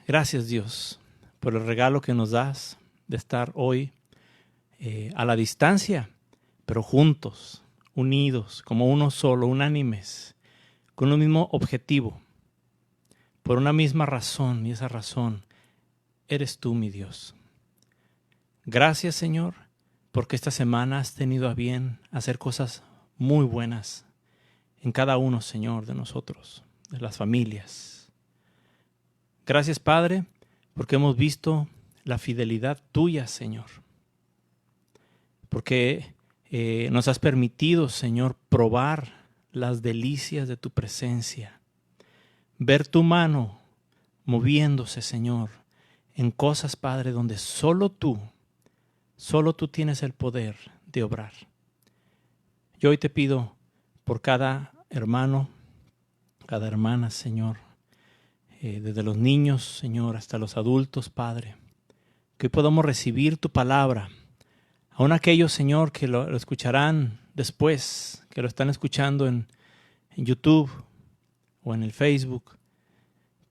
Gracias, Dios, por el regalo que nos das de estar hoy a la distancia, pero juntos, unidos, como uno solo, unánimes, con un mismo objetivo, por una misma razón, y esa razón eres tú, mi Dios. Gracias, Señor, porque esta semana has tenido a bien hacer cosas muy buenas en cada uno, Señor, de nosotros, de las familias. Gracias, Padre, porque hemos visto la fidelidad tuya, Señor. Porque nos has permitido, Señor, probar las delicias de tu presencia. Ver tu mano moviéndose, Señor, en cosas, Padre, donde solo tú tienes el poder de obrar. Yo hoy te pido por cada hermano, cada hermana, Señor, desde los niños, Señor, hasta los adultos, Padre, que hoy podamos recibir tu palabra. Aún aquellos, Señor, que lo escucharán después, que lo están escuchando en YouTube o en el Facebook.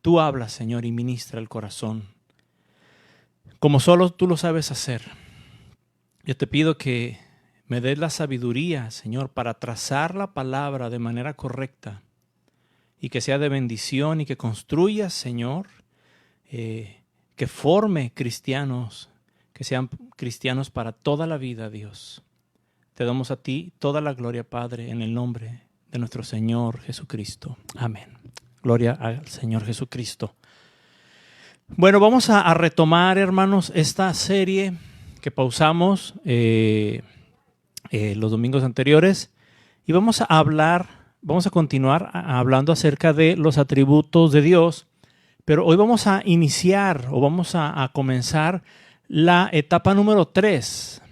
Tú hablas, Señor, y ministra el corazón, como solo tú lo sabes hacer. Yo te pido que me des la sabiduría, Señor, para trazar la palabra de manera correcta y que sea de bendición y que construya, Señor, que forme cristianos, que sean cristianos para toda la vida, Dios. Te damos a ti toda la gloria, Padre, en el nombre de nuestro Señor Jesucristo. Amén. Gloria al Señor Jesucristo. Bueno, vamos a retomar, hermanos, esta serie que pausamos los domingos anteriores y vamos a continuar hablando acerca de los atributos de Dios, pero hoy vamos a iniciar o vamos a comenzar la etapa número 3,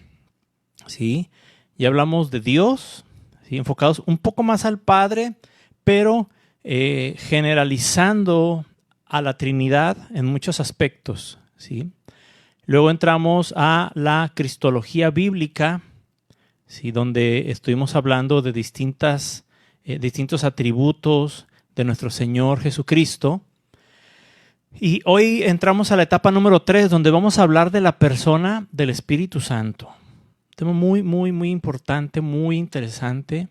¿sí? Ya hablamos de Dios, ¿sí? Enfocados un poco más al Padre, pero generalizando a la Trinidad en muchos aspectos, ¿sí? Luego entramos a la cristología bíblica, ¿sí? Donde estuvimos hablando de distintos atributos de nuestro Señor Jesucristo. Y hoy entramos a la etapa número 3, donde vamos a hablar de la persona del Espíritu Santo. Un tema muy, muy, muy importante, muy interesante,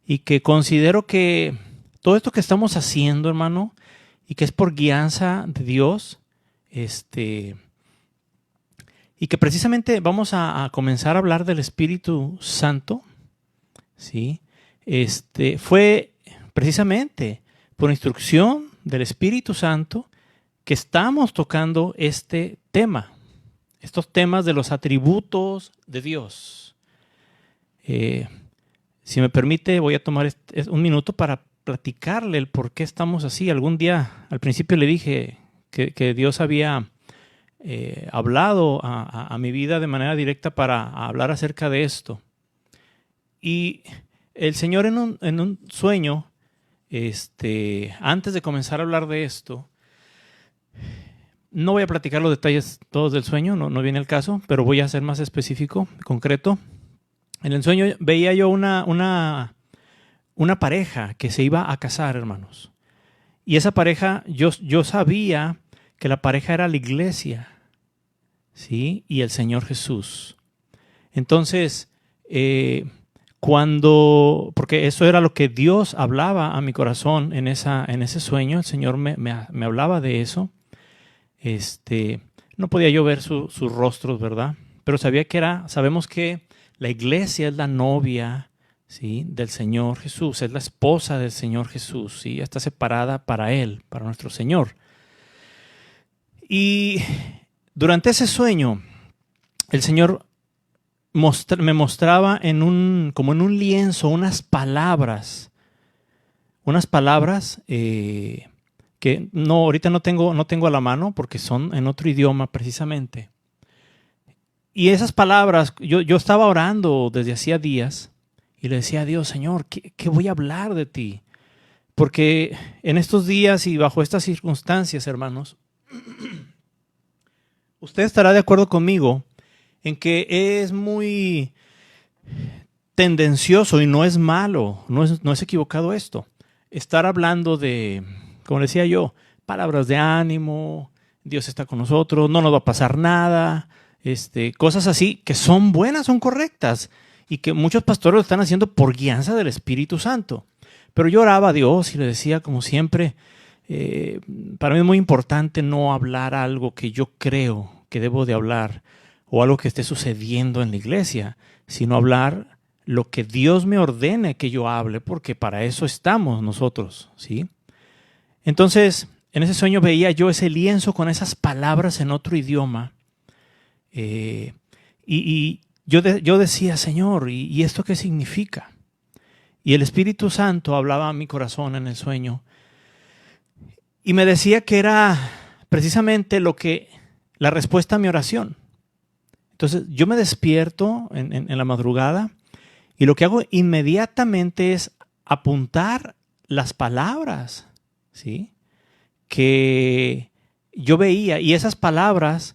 y que considero que todo esto que estamos haciendo, hermano, y que es por guianza de Dios, y que precisamente vamos a comenzar a hablar del Espíritu Santo, ¿sí? Fue precisamente por instrucción del Espíritu Santo que estamos tocando este tema, estos temas de los atributos de Dios. Si me permite, voy a tomar un minuto para platicarle el por qué estamos así. Algún día, al principio le dije que Dios había hablado a mi vida de manera directa para hablar acerca de esto. Y el Señor en un sueño, antes de comenzar a hablar de esto, no voy a platicar los detalles todos del sueño, no viene el caso, pero voy a ser más específico, concreto. En el sueño veía yo una pareja que se iba a casar, hermanos. Y esa pareja, yo sabía que la pareja era la iglesia, ¿sí? Y el Señor Jesús. Entonces, porque eso era lo que Dios hablaba a mi corazón en ese sueño, el Señor me hablaba de eso. No podía yo ver sus rostros, ¿verdad? Pero sabemos que la iglesia es la novia, ¿sí? Del Señor Jesús, es la esposa del Señor Jesús, ¿sí? Está separada para Él, para nuestro Señor. Y durante ese sueño, el Señor me mostraba como en un lienzo unas palabras que ahorita no tengo a la mano porque son en otro idioma precisamente. Y esas palabras, yo estaba orando desde hacía días y le decía a Dios, Señor, ¿qué voy a hablar de ti? Porque en estos días y bajo estas circunstancias, hermanos, usted estará de acuerdo conmigo en que es muy tendencioso y no es malo, no es equivocado esto, estar hablando de, como decía yo, palabras de ánimo, Dios está con nosotros, no nos va a pasar nada, cosas así que son buenas, son correctas y que muchos pastores lo están haciendo por guianza del Espíritu Santo. Pero yo oraba a Dios y le decía, como siempre, para mí es muy importante no hablar algo que yo creo que debo de hablar o algo que esté sucediendo en la iglesia, sino hablar lo que Dios me ordene que yo hable, porque para eso estamos nosotros, ¿sí? Entonces, en ese sueño veía yo ese lienzo con esas palabras en otro idioma y yo decía, Señor, ¿y esto qué significa? Y el Espíritu Santo hablaba a mi corazón en el sueño y me decía que era precisamente la respuesta a mi oración. Entonces yo me despierto en la madrugada y lo que hago inmediatamente es apuntar las palabras, ¿sí?, que yo veía, y esas palabras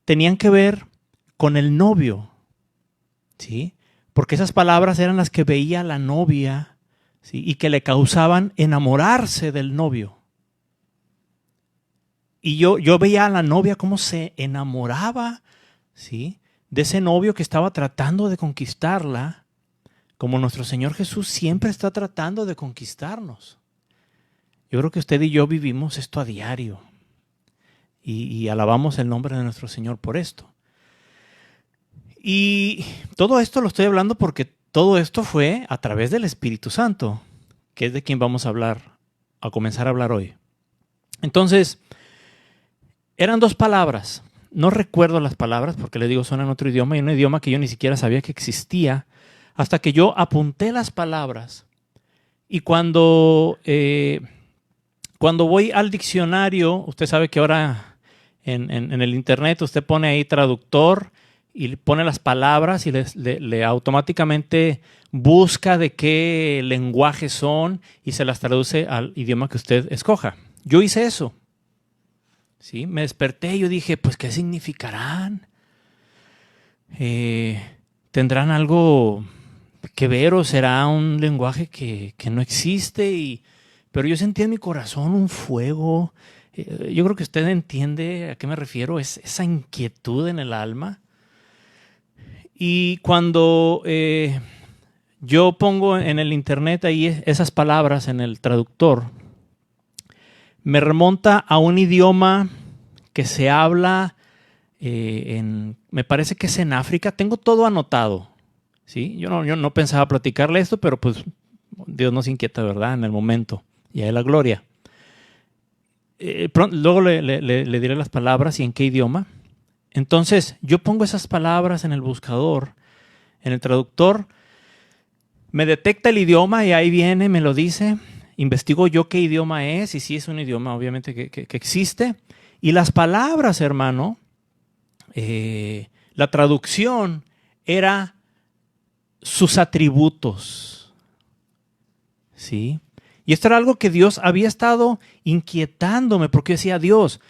tenían que ver con el novio, ¿sí?, porque esas palabras eran las que veía la novia, ¿sí?, y que le causaban enamorarse del novio. Y yo veía a la novia cómo se enamoraba, ¿sí?, de ese novio que estaba tratando de conquistarla, como nuestro Señor Jesús siempre está tratando de conquistarnos. Yo creo que usted y yo vivimos esto a diario y alabamos el nombre de nuestro Señor por esto. Y todo esto lo estoy hablando porque todo esto fue a través del Espíritu Santo, que es de quien vamos a comenzar a hablar hoy. Entonces, eran dos palabras. No recuerdo las palabras porque les digo son en otro idioma y un idioma que yo ni siquiera sabía que existía hasta que yo apunté las palabras. Y cuando voy al diccionario, usted sabe que ahora en el internet usted pone ahí traductor y pone las palabras y le automáticamente busca de qué lenguaje son y se las traduce al idioma que usted escoja. Yo hice eso. ¿Sí? Me desperté y yo dije, pues, ¿qué significarán? ¿Tendrán algo que ver o será un lenguaje que no existe? Pero yo sentí en mi corazón un fuego. Yo creo que usted entiende a qué me refiero, es esa inquietud en el alma. Y cuando yo pongo en el internet ahí esas palabras en el traductor, me remonta a un idioma que se habla me parece que es en África. Tengo todo anotado, ¿sí? Yo no pensaba platicarle esto, pero pues Dios nos inquieta, ¿verdad? En el momento. Y a él la gloria. Luego le diré las palabras y en qué idioma. Entonces, yo pongo esas palabras en el buscador, en el traductor, me detecta el idioma y ahí viene, me lo dice. Investigo yo qué idioma es y si es un idioma obviamente que existe. Y las palabras, hermano, la traducción era sus atributos, ¿sí? Y esto era algo que Dios había estado inquietándome porque decía, Dios,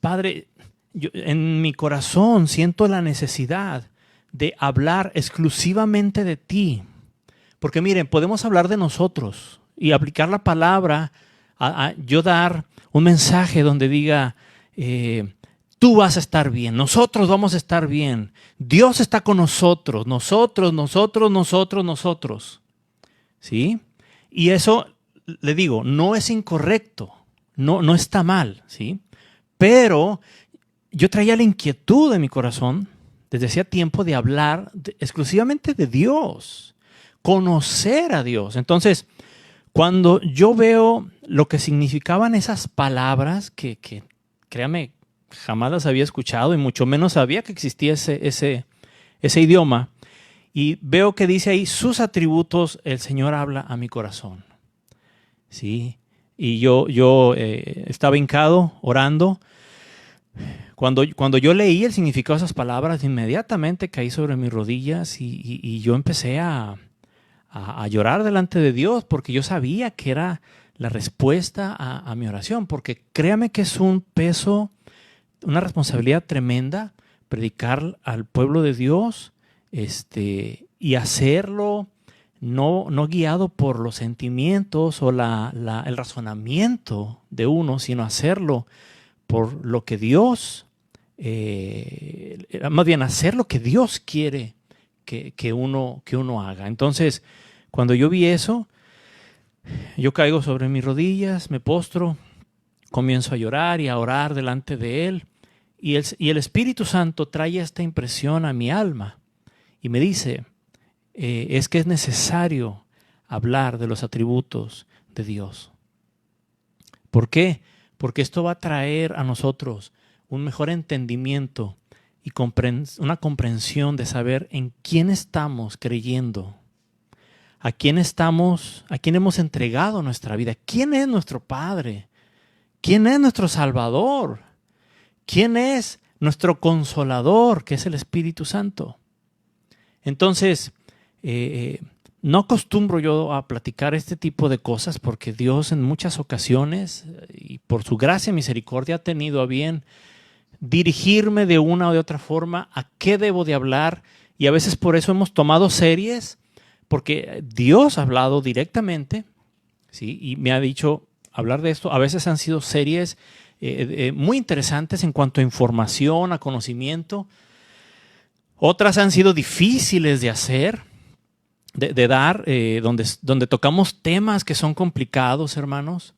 Padre, yo en mi corazón siento la necesidad de hablar exclusivamente de ti. Porque miren, podemos hablar de nosotros y aplicar la palabra a yo dar un mensaje donde diga, tú vas a estar bien, nosotros vamos a estar bien, Dios está con nosotros, nosotros. ¿Sí? Y eso, le digo, no es incorrecto, no está mal, ¿sí? Pero yo traía la inquietud en mi corazón desde hacía tiempo de hablar exclusivamente de Dios, conocer a Dios. Entonces, cuando yo veo lo que significaban esas palabras, que créame, jamás las había escuchado y mucho menos sabía que existía ese idioma, y veo que dice ahí, sus atributos, el Señor habla a mi corazón. ¿Sí? Y yo estaba hincado, orando. Cuando yo leí el significado de esas palabras, inmediatamente caí sobre mis rodillas y yo empecé a llorar delante de Dios porque yo sabía que era la respuesta a mi oración. Porque créame que es un peso, una responsabilidad tremenda predicar al pueblo de Dios y hacerlo no guiado por los sentimientos o el razonamiento de uno, sino hacerlo por lo que Dios, más bien hacer lo que Dios quiere que uno haga. Entonces, cuando yo vi eso, yo caigo sobre mis rodillas, me postro, comienzo a llorar y a orar delante de Él. Y el Espíritu Santo trae esta impresión a mi alma y me dice, es que es necesario hablar de los atributos de Dios. ¿Por qué? Porque esto va a traer a nosotros un mejor entendimiento y una comprensión de saber en quién estamos creyendo, a quién hemos entregado nuestra vida, quién es nuestro Padre, quién es nuestro Salvador, quién es nuestro Consolador, que es el Espíritu Santo. Entonces, no acostumbro yo a platicar este tipo de cosas porque Dios en muchas ocasiones y por su gracia y misericordia ha tenido a bien dirigirme de una o de otra forma a qué debo de hablar, y a veces por eso hemos tomado series, porque Dios ha hablado directamente, ¿sí? Y me ha dicho hablar de esto. A veces han sido series muy interesantes en cuanto a información, a conocimiento. Otras han sido difíciles de hacer, de dar, donde tocamos temas que son complicados, hermanos.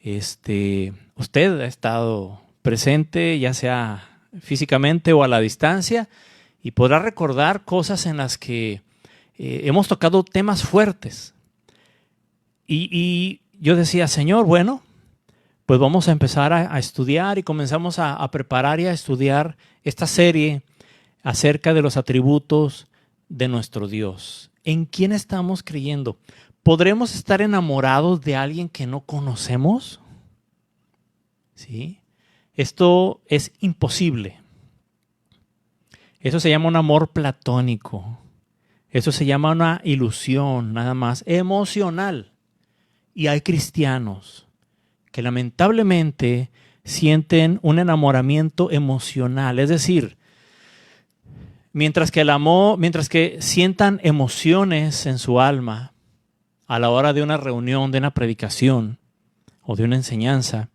Usted ha estado presente, ya sea físicamente o a la distancia, y podrá recordar cosas en las que hemos tocado temas fuertes. Y yo decía, Señor, bueno, pues vamos a empezar a estudiar, y comenzamos a preparar y a estudiar esta serie acerca de los atributos de nuestro Dios. ¿En quién estamos creyendo? ¿Podremos estar enamorados de alguien que no conocemos? ¿Sí? Esto es imposible. Eso se llama un amor platónico. Eso se llama una ilusión, nada más, emocional. Y hay cristianos que lamentablemente sienten un enamoramiento emocional. Es decir, mientras que sientan emociones en su alma a la hora de una reunión, de una predicación o de una enseñanza,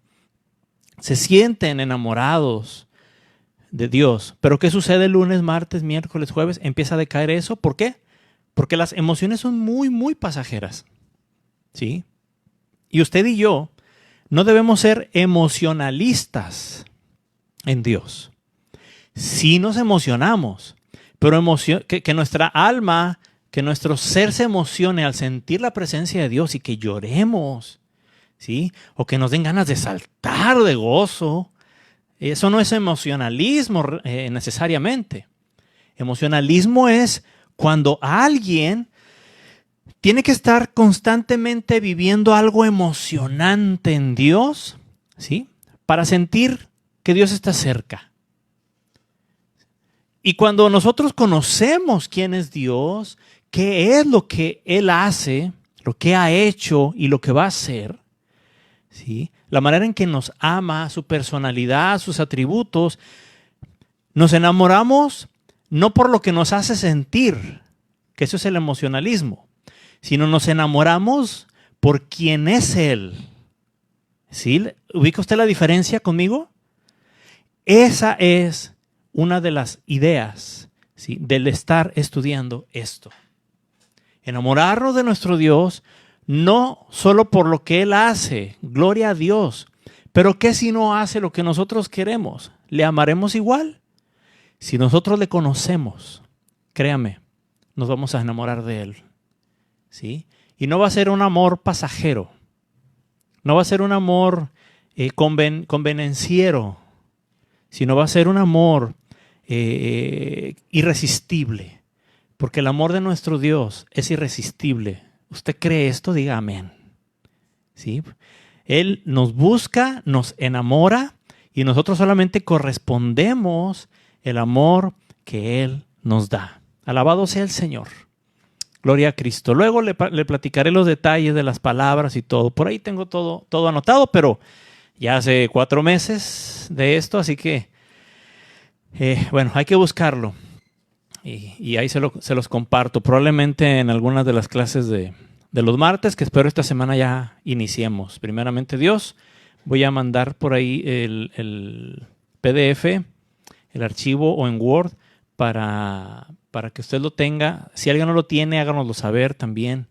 se sienten enamorados de Dios. Pero ¿qué sucede el lunes, martes, miércoles, jueves? Empieza a decaer eso. ¿Por qué? Porque las emociones son muy, muy pasajeras. ¿Sí? Y usted y yo no debemos ser emocionalistas en Dios. Sí nos emocionamos, pero que nuestra alma, que nuestro ser se emocione al sentir la presencia de Dios y que lloremos, ¿sí? O que nos den ganas de saltar de gozo. Eso no es emocionalismo necesariamente. Emocionalismo es cuando alguien tiene que estar constantemente viviendo algo emocionante en Dios, ¿sí? Para sentir que Dios está cerca. Y cuando nosotros conocemos quién es Dios, qué es lo que Él hace, lo que ha hecho y lo que va a hacer, ¿sí? La manera en que nos ama, su personalidad, sus atributos, nos enamoramos no por lo que nos hace sentir, que eso es el emocionalismo, sino nos enamoramos por quién es Él. ¿Sí? ¿Ubica usted la diferencia conmigo? Esa es una de las ideas, ¿sí?, del estar estudiando esto. Enamorarnos de nuestro Dios no solo por lo que Él hace, gloria a Dios, pero ¿qué si no hace lo que nosotros queremos? ¿Le amaremos igual? Si nosotros le conocemos, créame, nos vamos a enamorar de Él, ¿sí? Y no va a ser un amor pasajero, no va a ser un amor convenenciero, sino va a ser un amor irresistible, porque el amor de nuestro Dios es irresistible. ¿Usted cree esto? Diga amén. ¿Sí? Él nos busca, nos enamora, y nosotros solamente correspondemos el amor que Él nos da. Alabado sea el Señor. Gloria a Cristo. Luego le platicaré los detalles de las palabras y todo. Por ahí tengo todo anotado, pero ya hace 4 meses de esto, así que bueno, hay que buscarlo. Y ahí se los comparto. Probablemente en algunas de las clases de los martes, que espero esta semana ya iniciemos. Primeramente Dios, Voy a mandar por ahí el PDF, el archivo o en Word para que usted lo tenga. Si alguien no lo tiene, háganoslo saber también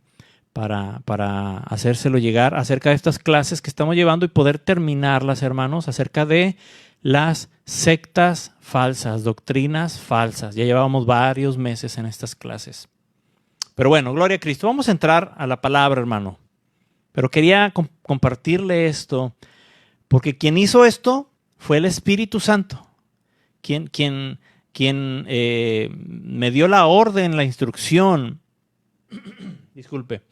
para hacérselo llegar acerca de estas clases que estamos llevando y poder terminarlas, hermanos, acerca de las sectas falsas, doctrinas falsas. Ya llevábamos varios meses en estas clases. Pero bueno, gloria a Cristo. Vamos a entrar a la palabra, hermano. Pero quería compartirle esto, porque quien hizo esto fue el Espíritu Santo, quien me dio la orden, la instrucción, disculpe,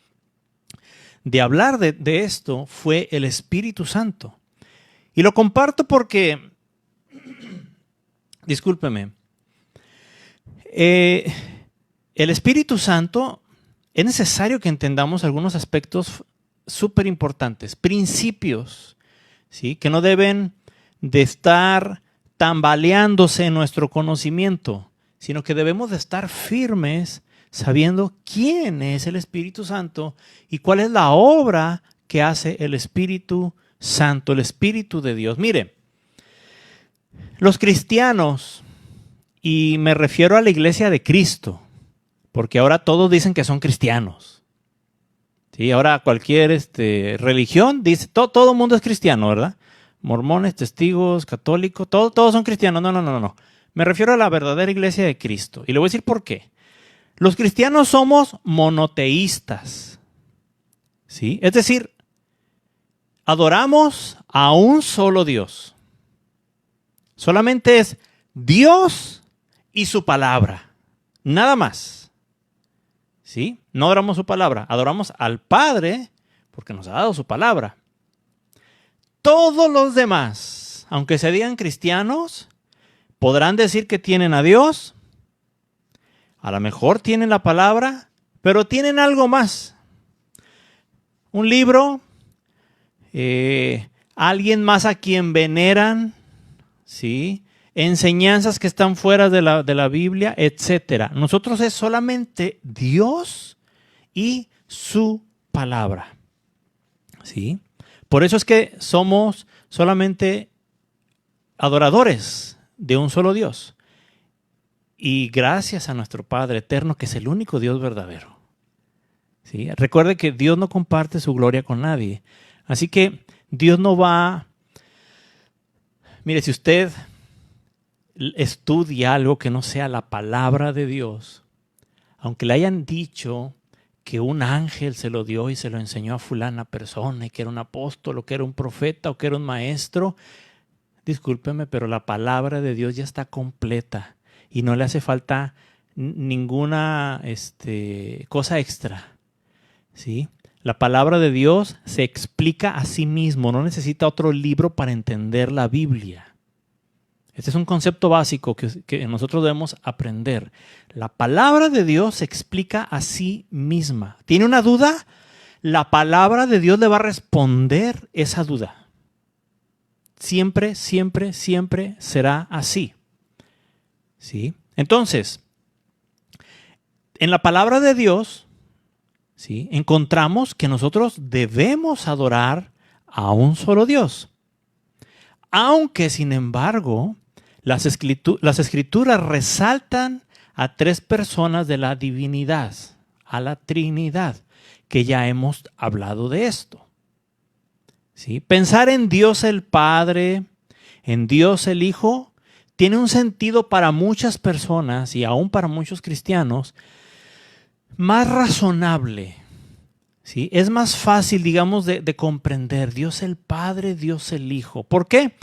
de hablar de esto fue el Espíritu Santo. Y lo comparto porque, discúlpeme, el Espíritu Santo, es necesario que entendamos algunos aspectos súper importantes, principios, ¿sí?, que no deben de estar tambaleándose en nuestro conocimiento, sino que debemos de estar firmes sabiendo quién es el Espíritu Santo y cuál es la obra que hace el Espíritu Santo, el Espíritu de Dios. Mire, los cristianos, y me refiero a la iglesia de Cristo, porque ahora todos dicen que son cristianos. Sí, ahora cualquier religión dice, todo el mundo es cristiano, ¿verdad? Mormones, testigos, católicos, todos son cristianos. No. Me refiero a la verdadera iglesia de Cristo. Y le voy a decir por qué. Los cristianos somos monoteístas. ¿Sí? Es decir, adoramos a un solo Dios. Solamente es Dios y su palabra. Nada más. ¿Sí? No adoramos su palabra, adoramos al Padre porque nos ha dado su palabra. Todos los demás, aunque se digan cristianos, podrán decir que tienen a Dios, a lo mejor tienen la palabra, pero tienen algo más. Un libro, alguien más a quien veneran, ¿sí?, enseñanzas que están fuera de la Biblia, etc. Nosotros es solamente Dios y su palabra. ¿Sí? Por eso es que somos solamente adoradores de un solo Dios. Y gracias a nuestro Padre eterno, que es el único Dios verdadero. ¿Sí? Recuerde que Dios no comparte su gloria con nadie. Así que Dios no va... Mire, si usted estudia algo que no sea la palabra de Dios, aunque le hayan dicho que un ángel se lo dio y se lo enseñó a fulana persona, y que era un apóstol, o que era un profeta, o que era un maestro, discúlpeme, pero la palabra de Dios ya está completa y no le hace falta ninguna cosa extra. ¿Sí? La palabra de Dios se explica a sí mismo, no necesita otro libro para entender la Biblia. Este es un concepto básico que nosotros debemos aprender. La palabra de Dios se explica a sí misma. ¿Tiene una duda? La palabra de Dios le va a responder esa duda. Siempre, siempre, siempre será así. ¿Sí? Entonces, en la palabra de Dios, ¿sí?, encontramos que nosotros debemos adorar a un solo Dios. Aunque, sin embargo, las escrituras resaltan a tres personas de la divinidad, a la Trinidad, que ya hemos hablado de esto. ¿Sí? Pensar en Dios el Padre, en Dios el Hijo, tiene un sentido para muchas personas y aún para muchos cristianos más razonable. ¿Sí? Es más fácil, digamos, de comprender Dios el Padre, Dios el Hijo. ¿Por qué?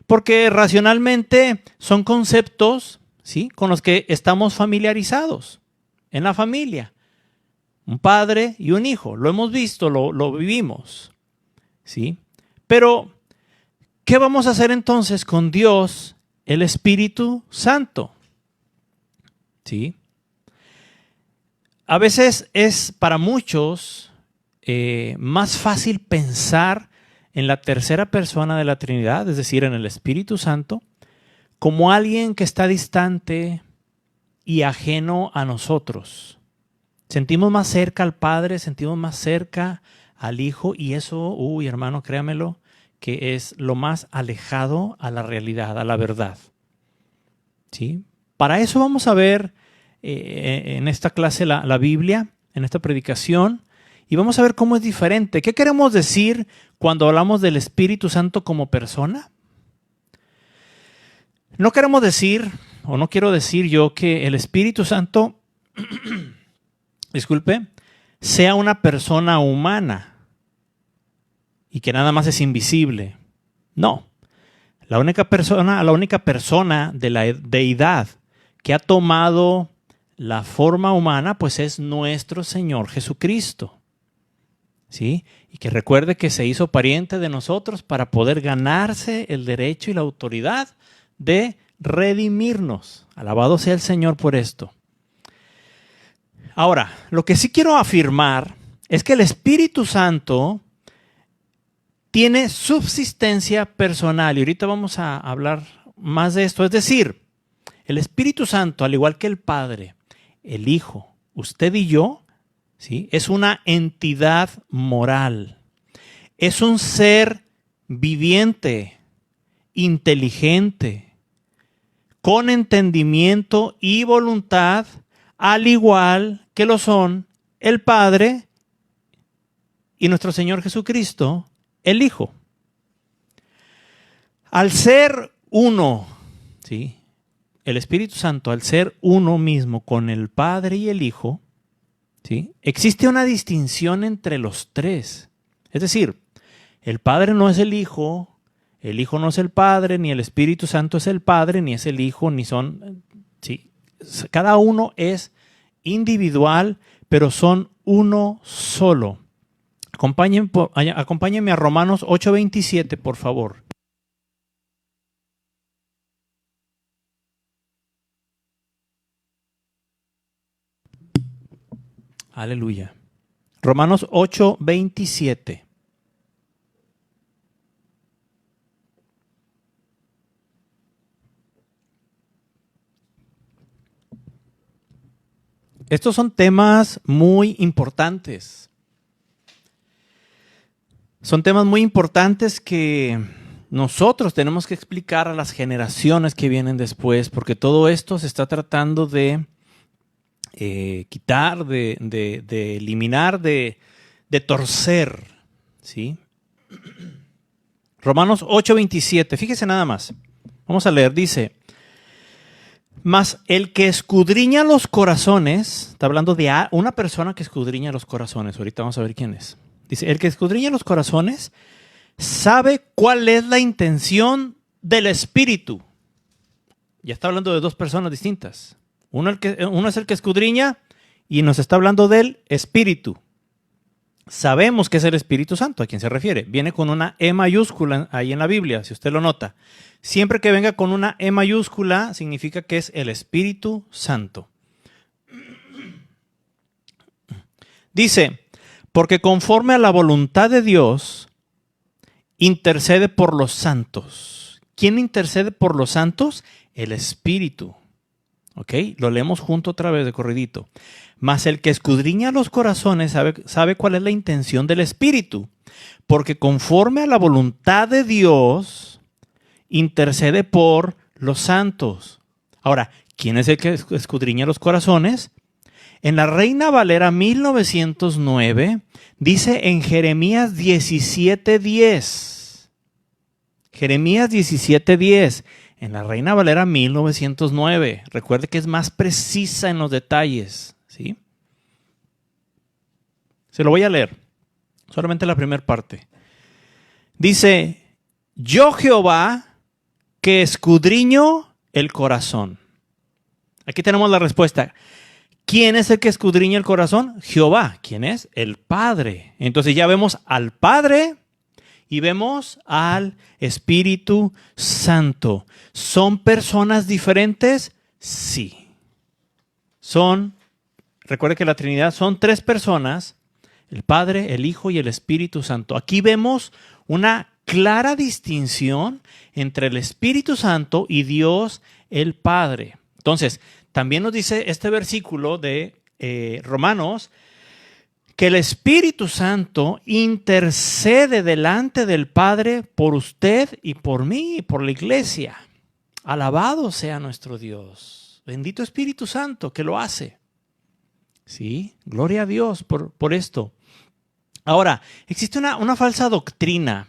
Porque racionalmente son conceptos, ¿sí?, con los que estamos familiarizados en la familia. Un padre y un hijo. Lo hemos visto, lo vivimos. ¿Sí? Pero, ¿qué vamos a hacer entonces con Dios, el Espíritu Santo? ¿Sí? A veces es para muchos más fácil pensar en la tercera persona de la Trinidad, es decir, en el Espíritu Santo, como alguien que está distante y ajeno a nosotros. Sentimos más cerca al Padre, sentimos más cerca al Hijo, y eso, hermano, créamelo, que es lo más alejado a la realidad, a la verdad. ¿Sí? Para eso vamos a ver en esta clase la Biblia, en esta predicación, y vamos a ver cómo es diferente. ¿Qué queremos decir cuando hablamos del Espíritu Santo como persona? No queremos decir, o no quiero decir yo, que el Espíritu Santo, disculpe, sea una persona humana y que nada más es invisible. No. La única persona de la deidad que ha tomado la forma humana, pues es nuestro Señor Jesucristo. ¿Sí? Y que recuerde que se hizo pariente de nosotros para poder ganarse el derecho y la autoridad de redimirnos. Alabado sea el Señor por esto. Ahora, lo que sí quiero afirmar es que el Espíritu Santo tiene subsistencia personal. Y ahorita vamos a hablar más de esto. Es decir, el Espíritu Santo, al igual que el Padre, el Hijo, usted y yo, ¿sí?, es una entidad moral. Es un ser viviente, inteligente, con entendimiento y voluntad, al igual que lo son el Padre y nuestro Señor Jesucristo, el Hijo. Al ser uno, ¿sí?, el Espíritu Santo, al ser uno mismo con el Padre y el Hijo, ¿sí?, existe una distinción entre los tres. Es decir, el Padre no es el Hijo no es el Padre, ni el Espíritu Santo es el Padre, ni es el Hijo, ni son... ¿sí? Cada uno es individual, pero son uno solo. Acompáñenme a Romanos 8:27, por favor. Aleluya. Romanos 8:27. Estos son temas muy importantes. Son temas muy importantes que nosotros tenemos que explicar a las generaciones que vienen después, porque todo esto se está tratando de quitar, de eliminar, de torcer, ¿sí? Romanos 8:27, fíjese nada más. Vamos a leer, dice: mas el que escudriña los corazones, está hablando de una persona que escudriña los corazones, ahorita vamos a ver quién es. Dice, el que escudriña los corazones sabe cuál es la intención del Espíritu. Ya está hablando de dos personas distintas. Uno es el que escudriña y nos está hablando del Espíritu. Sabemos que es el Espíritu Santo. ¿A quién se refiere? Viene con una E mayúscula ahí en la Biblia, si usted lo nota. Siempre que venga con una E mayúscula significa que es el Espíritu Santo. Dice, porque conforme a la voluntad de Dios, intercede por los santos. ¿Quién intercede por los santos? El Espíritu. ¿Ok? Lo leemos junto otra vez de corridito. Mas el que escudriña los corazones sabe cuál es la intención del Espíritu. Porque conforme a la voluntad de Dios, intercede por los santos. Ahora, ¿quién es el que escudriña los corazones? En la Reina Valera 1909 dice en Jeremías 17:10. Jeremías 17:10. En la Reina Valera 1909. Recuerde que es más precisa en los detalles, ¿sí? Se lo voy a leer. Solamente la primera parte. Dice, yo Jehová que escudriño el corazón. Aquí tenemos la respuesta. ¿Quién es el que escudriña el corazón? Jehová. ¿Quién es? El Padre. Entonces ya vemos al Padre y vemos al Espíritu Santo. ¿Son personas diferentes? Sí. Recuerde que la Trinidad son tres personas, el Padre, el Hijo y el Espíritu Santo. Aquí vemos una clara distinción entre el Espíritu Santo y Dios el Padre. Entonces, también nos dice este versículo de Romanos que el Espíritu Santo intercede delante del Padre por usted y por mí y por la iglesia. Alabado sea nuestro Dios. Bendito Espíritu Santo que lo hace. Sí, gloria a Dios por esto. Ahora, existe una falsa doctrina.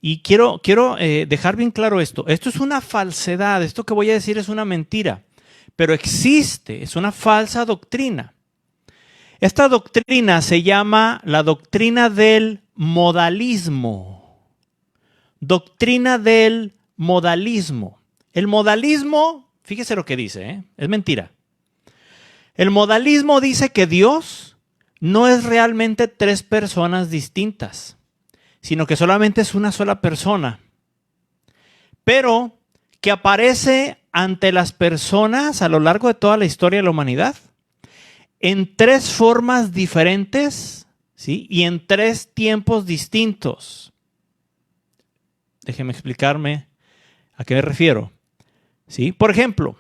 Y quiero dejar bien claro esto. Esto es una falsedad. Esto que voy a decir es una mentira. Pero existe, es una falsa doctrina. Esta doctrina se llama la doctrina del modalismo. Doctrina del modalismo. El modalismo, fíjese lo que dice, es mentira. El modalismo dice que Dios no es realmente tres personas distintas, sino que solamente es una sola persona, pero que aparece ante las personas a lo largo de toda la historia de la humanidad en tres formas diferentes, ¿sí? Y en tres tiempos distintos. Déjeme explicarme a qué me refiero. ¿Sí? Por ejemplo,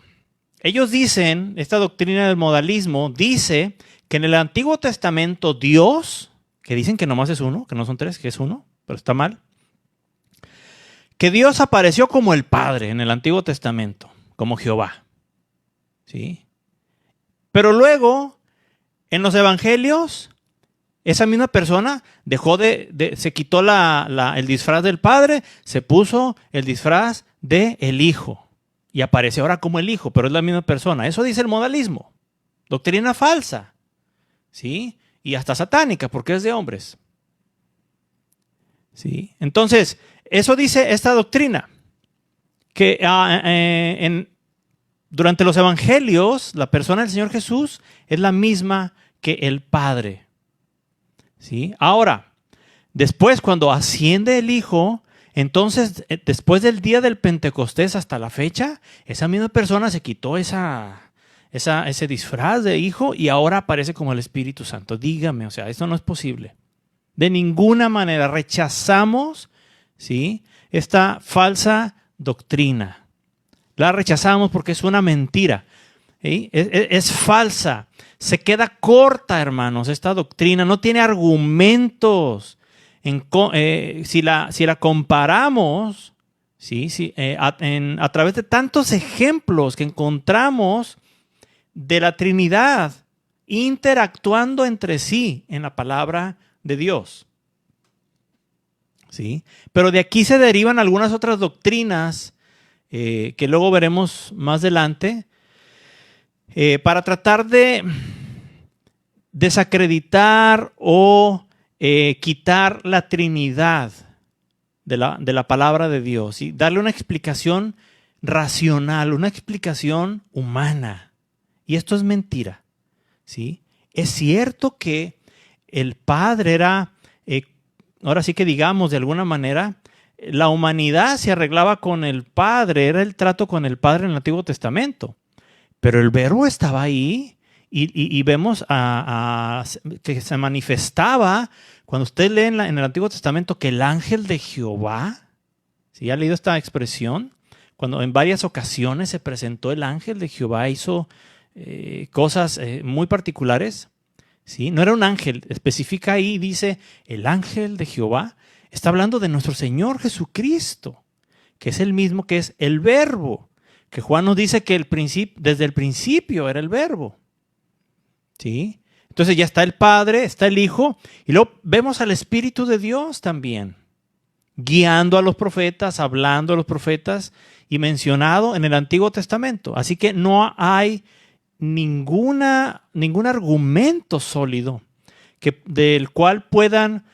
ellos dicen, esta doctrina del modalismo dice que en el Antiguo Testamento Dios, que dicen que nomás es uno, que no son tres, que es uno, pero está mal, que Dios apareció como el Padre en el Antiguo Testamento, como Jehová. ¿Sí? Pero luego, en los Evangelios, esa misma persona dejó se quitó el disfraz del Padre, se puso el disfraz del Hijo. Y aparece ahora como el Hijo, pero es la misma persona. Eso dice el modalismo. Doctrina falsa. ¿Sí? Y hasta satánica, porque es de hombres. ¿Sí? Entonces, eso dice esta doctrina. Que durante los evangelios, la persona del Señor Jesús es la misma que el Padre. ¿Sí? Ahora, después cuando asciende el Hijo, entonces después del día del Pentecostés hasta la fecha, esa misma persona se quitó ese disfraz de Hijo y ahora aparece como el Espíritu Santo. Dígame, o sea, esto no es posible. De ninguna manera rechazamos, ¿sí?, esta falsa doctrina. La rechazamos porque es una mentira. ¿Sí? Es falsa. Se queda corta, hermanos, esta doctrina. No tiene argumentos. Si la comparamos, ¿sí? A través de tantos ejemplos que encontramos de la Trinidad interactuando entre sí en la palabra de Dios. ¿Sí? Pero de aquí se derivan algunas otras doctrinas que luego veremos más adelante para tratar de desacreditar o quitar la Trinidad de la palabra de Dios y darle una explicación racional, una explicación humana. Y esto es mentira. ¿Sí? Es cierto que el Padre era, ahora sí que digamos de alguna manera, la humanidad se arreglaba con el Padre, era el trato con el Padre en el Antiguo Testamento. Pero el Verbo estaba ahí y vemos que se manifestaba, cuando usted lee en el Antiguo Testamento, que el ángel de Jehová, ¿sí ha leído esta expresión? Cuando en varias ocasiones se presentó el ángel de Jehová, hizo cosas muy particulares. ¿Sí? No era un ángel, especifica ahí, dice el ángel de Jehová. Está hablando de nuestro Señor Jesucristo, que es el mismo que es el Verbo, que Juan nos dice que desde el principio era el Verbo. ¿Sí? Entonces ya está el Padre, está el Hijo, y luego vemos al Espíritu de Dios también, guiando a los profetas, hablando a los profetas, y mencionado en el Antiguo Testamento. Así que no hay ningún argumento sólido del cual puedan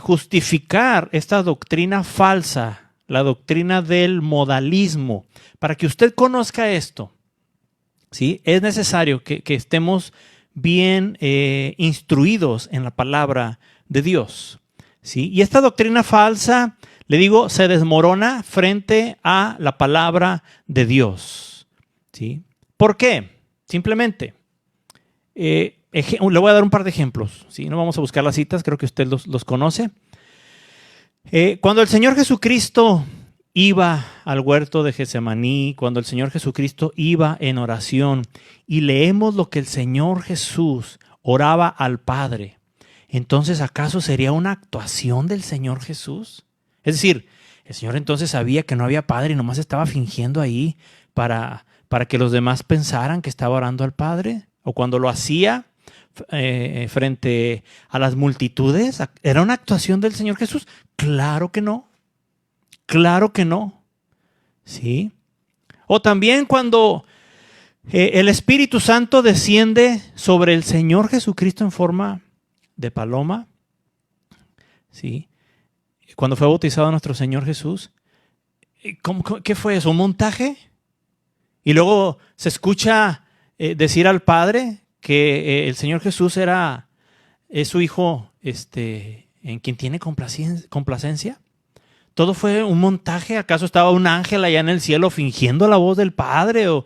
justificar esta doctrina falsa, la doctrina del modalismo. Para que usted conozca esto, ¿sí?, es necesario que estemos bien instruidos en la palabra de Dios. ¿Sí? Y esta doctrina falsa, le digo, se desmorona frente a la palabra de Dios. ¿Sí? ¿Por qué? Simplemente, le voy a dar un par de ejemplos. ¿Sí? No vamos a buscar las citas, creo que usted los conoce. Cuando el Señor Jesucristo iba al huerto de Getsemaní, cuando el Señor Jesucristo iba en oración y leemos lo que el Señor Jesús oraba al Padre. Entonces, ¿acaso sería una actuación del Señor Jesús? Es decir, el Señor entonces sabía que no había Padre y nomás estaba fingiendo ahí para que los demás pensaran que estaba orando al Padre. O cuando lo hacía frente a las multitudes, ¿era una actuación del Señor Jesús? Claro que no. Claro que no. ¿Sí? O también cuando el Espíritu Santo desciende sobre el Señor Jesucristo en forma de paloma. ¿Sí? Cuando fue bautizado nuestro Señor Jesús. ¿Qué fue eso? ¿Un montaje? Y luego se escucha decir al Padre que el Señor Jesús es su Hijo en quien tiene complacencia. ¿Todo fue un montaje? ¿Acaso estaba un ángel allá en el cielo fingiendo la voz del Padre? O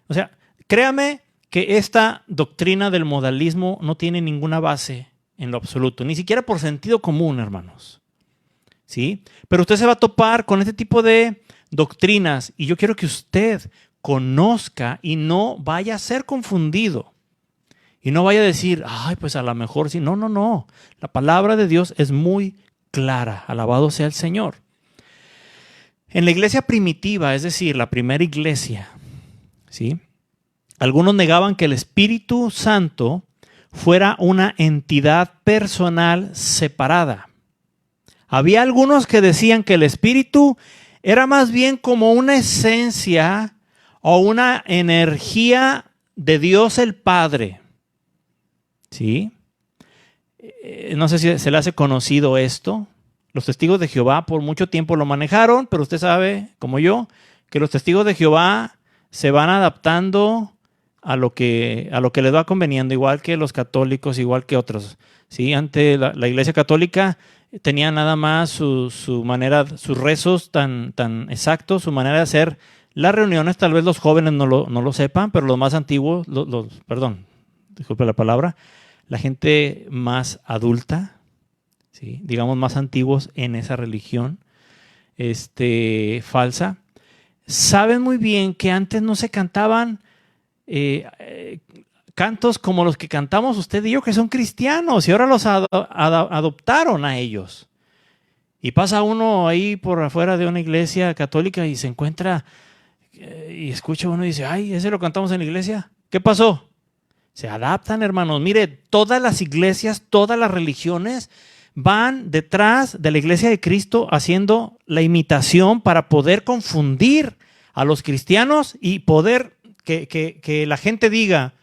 sea, créame que esta doctrina del modalismo no tiene ninguna base en lo absoluto, ni siquiera por sentido común, hermanos. ¿Sí? Pero usted se va a topar con este tipo de doctrinas y yo quiero que usted conozca y no vaya a ser confundido. Y no vaya a decir, ay, pues a lo mejor sí. No, no, no. La palabra de Dios es muy clara. Alabado sea el Señor. En la iglesia primitiva, es decir, la primera iglesia, ¿sí? Algunos negaban que el Espíritu Santo fuera una entidad personal separada. Había algunos que decían que el Espíritu era más bien como una esencia o una energía de Dios el Padre. ¿Sí? No sé si se le hace conocido esto. Los testigos de Jehová por mucho tiempo lo manejaron, pero usted sabe, como yo, que los testigos de Jehová se van adaptando a lo que les va conveniendo, igual que los católicos, igual que otros. ¿Sí? Ante la Iglesia Católica tenía nada más su manera, sus rezos tan exactos, su manera de hacer las reuniones. Tal vez los jóvenes no lo sepan, pero los más antiguos, perdón, disculpe la palabra, la gente más adulta, ¿sí? Digamos más antiguos en esa religión falsa, saben muy bien que antes no se cantaban cantos como los que cantamos usted y yo, que son cristianos, y ahora los adoptaron a ellos. Y pasa uno ahí por afuera de una iglesia católica y se encuentra y escucha uno y dice, ay, ¿ese lo cantamos en la iglesia? ¿Qué pasó? Se adaptan, hermanos. Mire, todas las iglesias, todas las religiones van detrás de la iglesia de Cristo haciendo la imitación para poder confundir a los cristianos y poder que la gente diga,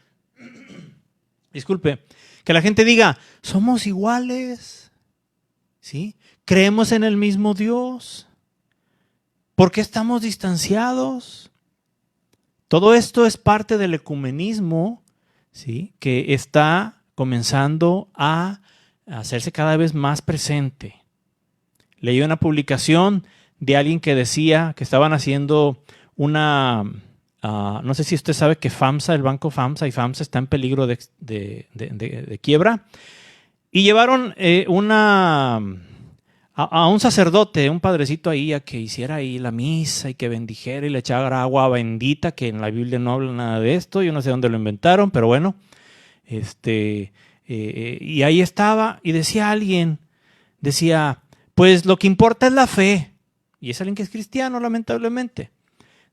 disculpe, que la gente diga, somos iguales, ¿sí? Creemos en el mismo Dios. ¿Por qué estamos distanciados? Todo esto es parte del ecumenismo, ¿sí? Que está comenzando a hacerse cada vez más presente. Leí una publicación de alguien que decía que estaban haciendo una, no sé si usted sabe que FAMSA, el banco FAMSA y FAMSA está en peligro de quiebra, y llevaron a un sacerdote, un padrecito ahí, a que hiciera ahí la misa y que bendijera y le echara agua bendita, que en la Biblia no habla nada de esto, yo no sé dónde lo inventaron, pero bueno, y ahí estaba, y decía alguien, pues lo que importa es la fe, y es alguien que es cristiano, lamentablemente.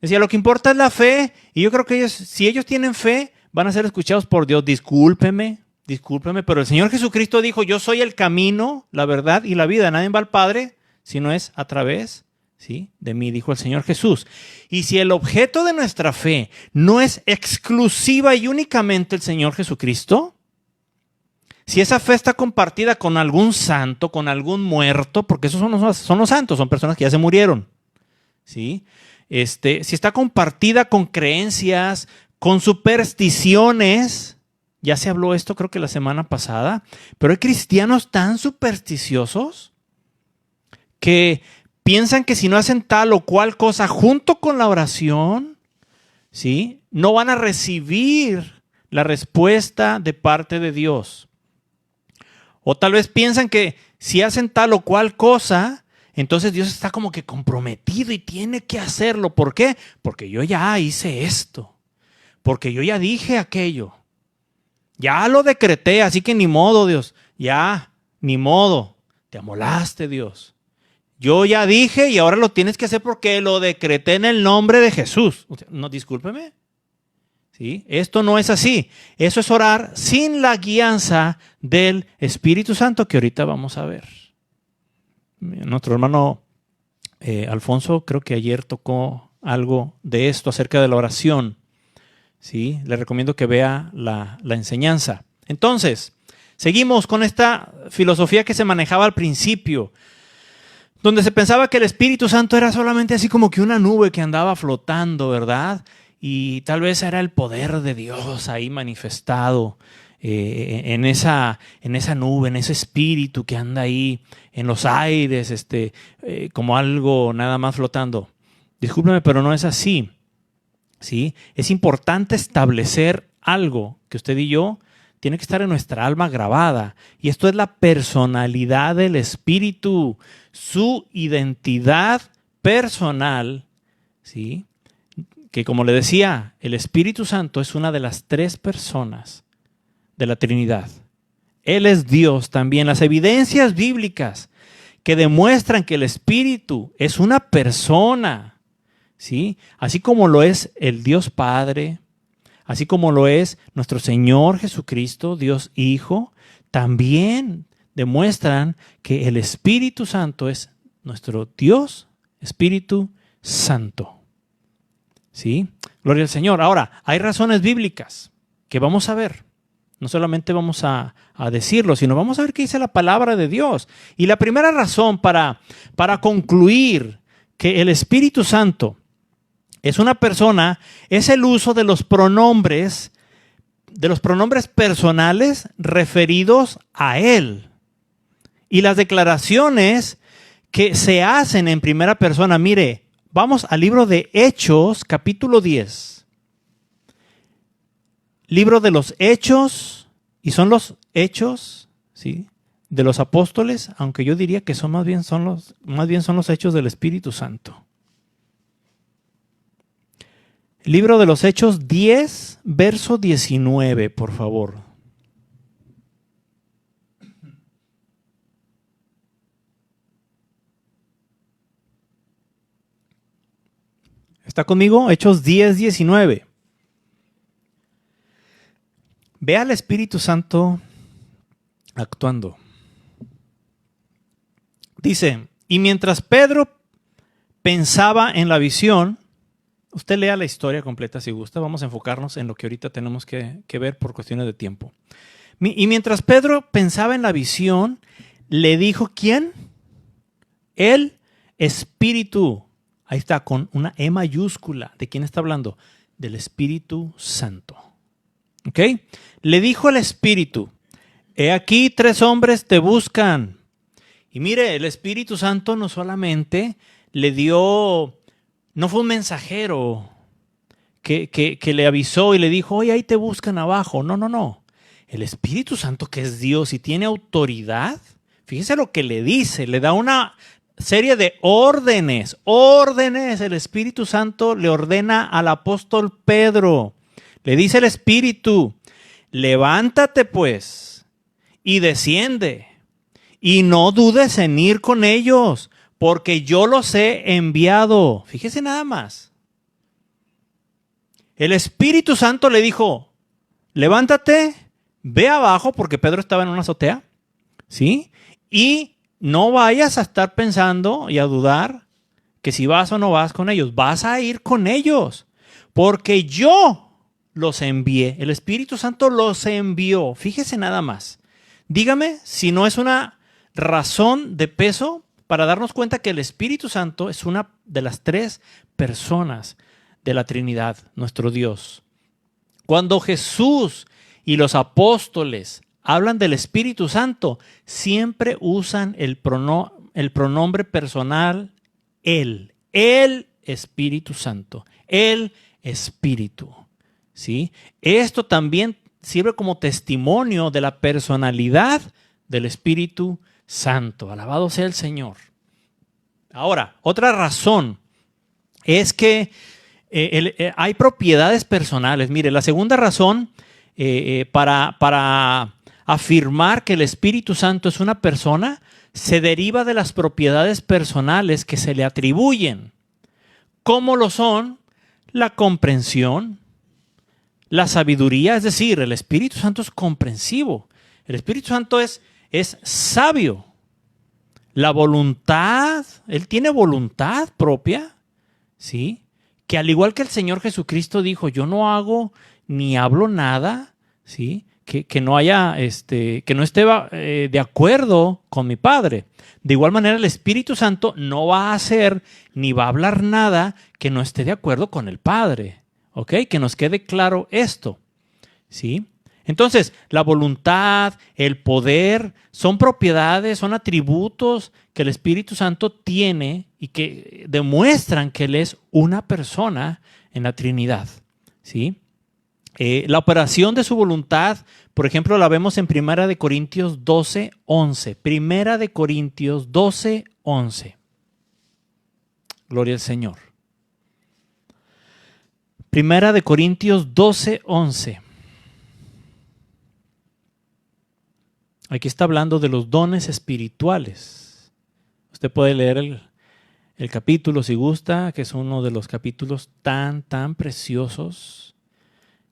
Decía, lo que importa es la fe, y yo creo que si ellos tienen fe, van a ser escuchados por Dios. Discúlpeme, pero el Señor Jesucristo dijo, yo soy el camino, la verdad y la vida. Nadie va al Padre si no es a través, ¿sí?, de mí, dijo el Señor Jesús. Y si el objeto de nuestra fe no es exclusiva y únicamente el Señor Jesucristo, si esa fe está compartida con algún santo, con algún muerto, porque esos son los santos, son personas que ya se murieron, ¿sí? Si está compartida con creencias, con supersticiones, ya se habló esto creo que la semana pasada, pero hay cristianos tan supersticiosos que piensan que si no hacen tal o cual cosa junto con la oración, ¿sí?, no van a recibir la respuesta de parte de Dios. O tal vez piensan que si hacen tal o cual cosa, entonces Dios está como que comprometido y tiene que hacerlo. ¿Por qué? Porque yo ya hice esto. Porque yo ya dije aquello. Ya lo decreté, así que ni modo, Dios. Ya, ni modo. Te amolaste, Dios. Yo ya dije y ahora lo tienes que hacer porque lo decreté en el nombre de Jesús. O sea, no, discúlpeme. ¿Sí? Esto no es así. Eso es orar sin la guianza del Espíritu Santo que ahorita vamos a ver. Nuestro hermano Alfonso creo que ayer tocó algo de esto acerca de la oración. ¿Sí? Le recomiendo que vea la enseñanza. Entonces, seguimos con esta filosofía que se manejaba al principio, donde se pensaba que el Espíritu Santo era solamente así como que una nube que andaba flotando, ¿verdad? Y tal vez era el poder de Dios ahí manifestado en esa nube, en ese espíritu que anda ahí en los aires, como algo nada más flotando. Discúlpeme, pero no es así. ¿Sí? Es importante establecer algo que usted y yo tiene que estar en nuestra alma grabada. Y esto es la personalidad del Espíritu, su identidad personal, ¿sí? Que como le decía, el Espíritu Santo es una de las 3 personas de la Trinidad. Él es Dios también. Las evidencias bíblicas que demuestran que el Espíritu es una persona, ¿sí? Así como lo es el Dios Padre, así como lo es nuestro Señor Jesucristo, Dios Hijo, también demuestran que el Espíritu Santo es nuestro Dios, Espíritu Santo. ¿Sí? Gloria al Señor. Ahora, hay razones bíblicas que vamos a ver. No solamente vamos a decirlo, sino vamos a ver qué dice la palabra de Dios. Y la primera razón para concluir que el Espíritu Santo es una persona, es el uso de los pronombres personales referidos a Él. Y las declaraciones que se hacen en primera persona. Mire, vamos al libro de Hechos, capítulo 10. Libro de los Hechos, y son los Hechos, ¿sí?, de los apóstoles, aunque yo diría que son más bien son los Hechos del Espíritu Santo. Libro de los Hechos 10, verso 19, por favor. ¿Está conmigo? Hechos 10, 19. Ve al Espíritu Santo actuando. Dice, y mientras Pedro pensaba en la visión, usted lea la historia completa si gusta, vamos a enfocarnos en lo que ahorita tenemos que ver por cuestiones de tiempo. Y mientras Pedro pensaba en la visión, le dijo, ¿quién? El Espíritu. Ahí está, con una E mayúscula. ¿De quién está hablando? Del Espíritu Santo. ¿Ok? Le dijo el Espíritu, he aquí 3 hombres te buscan. Y mire, el Espíritu Santo no solamente le dio, no fue un mensajero que le avisó y le dijo, oye, ahí te buscan abajo. No, no, no. El Espíritu Santo, que es Dios y tiene autoridad, fíjese lo que le dice, le da una serie de órdenes. El Espíritu Santo le ordena al apóstol Pedro. Le dice el Espíritu, levántate pues y desciende y no dudes en ir con ellos, porque yo los he enviado. Fíjese nada más. El Espíritu Santo le dijo, levántate, ve abajo, porque Pedro estaba en una azotea, ¿sí? Y no vayas a estar pensando y a dudar que si vas o no vas con ellos. Vas a ir con ellos, porque yo los envié. El Espíritu Santo los envió. Fíjese nada más. Dígame si no es una razón de peso para darnos cuenta que el Espíritu Santo es una de las 3 personas de la Trinidad, nuestro Dios. Cuando Jesús y los apóstoles hablan del Espíritu Santo, siempre usan el pronombre personal Él. El Espíritu Santo. El Espíritu. ¿Sí? Esto también sirve como testimonio de la personalidad del Espíritu Santo. Alabado sea el Señor. Ahora, otra razón es que hay propiedades personales. Mire, la segunda razón para afirmar que el Espíritu Santo es una persona, se deriva de las propiedades personales que se le atribuyen. ¿Cómo lo son? La comprensión, la sabiduría, es decir, el Espíritu Santo es comprensivo. El Espíritu Santo es sabio. La voluntad, Él tiene voluntad propia, ¿sí? Que al igual que el Señor Jesucristo dijo, yo no hago ni hablo nada, ¿sí? Que no haya, que no esté de acuerdo con mi Padre. De igual manera, el Espíritu Santo no va a hacer ni va a hablar nada que no esté de acuerdo con el Padre. ¿Ok? Que nos quede claro esto. ¿Sí? Entonces, la voluntad, el poder, son propiedades, son atributos que el Espíritu Santo tiene y que demuestran que Él es una persona en la Trinidad. ¿Sí? La operación de su voluntad, por ejemplo, la vemos en 1 Corintios 12, 11. 1 Corintios 12, 11. Gloria al Señor. 1 Corintios 12, 11. Aquí está hablando de los dones espirituales. Usted puede leer el capítulo si gusta, que es uno de los capítulos tan preciosos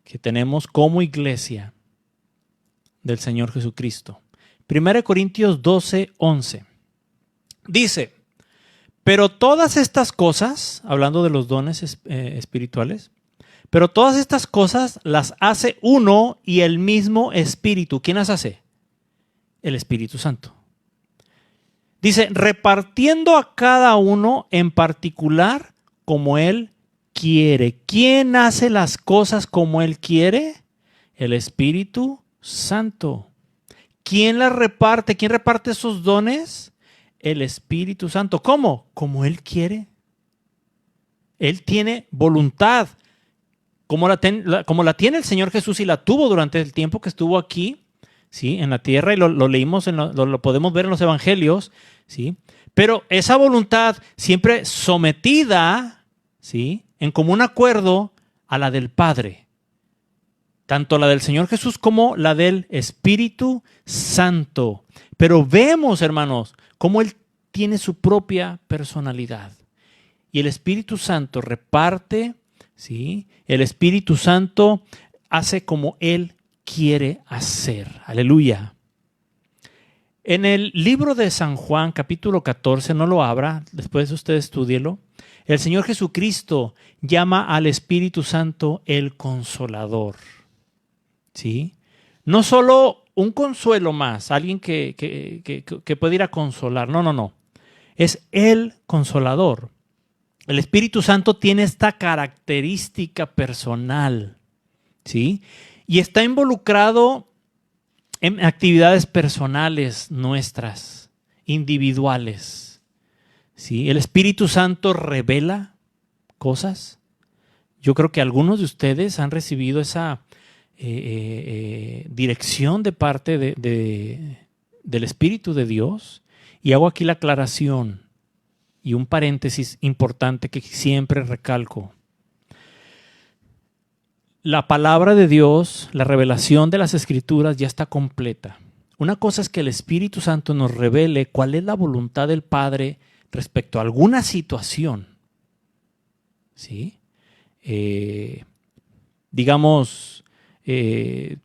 que tenemos como iglesia del Señor Jesucristo. 1 Corintios 12, 11. Dice, pero todas estas cosas, hablando de los dones espirituales, pero todas estas cosas las hace uno y el mismo Espíritu. ¿Quién las hace? El Espíritu Santo. Dice, repartiendo a cada uno en particular como Él quiere. ¿Quién hace las cosas como Él quiere? El Espíritu Santo. ¿Quién las reparte? ¿Quién reparte esos dones? El Espíritu Santo. ¿Cómo? Como Él quiere. Él tiene voluntad. Como la tiene el Señor Jesús y la tuvo durante el tiempo que estuvo aquí, ¿sí? En la tierra, y lo leímos, lo podemos ver en los evangelios, ¿sí? Pero esa voluntad siempre sometida, ¿sí? En común acuerdo a la del Padre. Tanto la del Señor Jesús como la del Espíritu Santo. Pero vemos, hermanos, cómo Él tiene su propia personalidad. Y el Espíritu Santo reparte, ¿sí? El Espíritu Santo hace como Él quiere hacer. Aleluya. En el libro de San Juan, capítulo 14, no lo abra, después usted estúdielo. El Señor Jesucristo llama al Espíritu Santo el Consolador. ¿Sí? No solo un consuelo más, alguien que puede ir a consolar. No. Es el Consolador. El Espíritu Santo tiene esta característica personal. ¿Sí? Y está involucrado en actividades personales nuestras, individuales. ¿Sí? El Espíritu Santo revela cosas. Yo creo que algunos de ustedes han recibido esa dirección de parte del Espíritu de Dios. Y hago aquí la aclaración y un paréntesis importante que siempre recalco. La palabra de Dios, la revelación de las Escrituras ya está completa. Una cosa es que el Espíritu Santo nos revele cuál es la voluntad del Padre respecto a alguna situación. ¿Sí? Digamos, es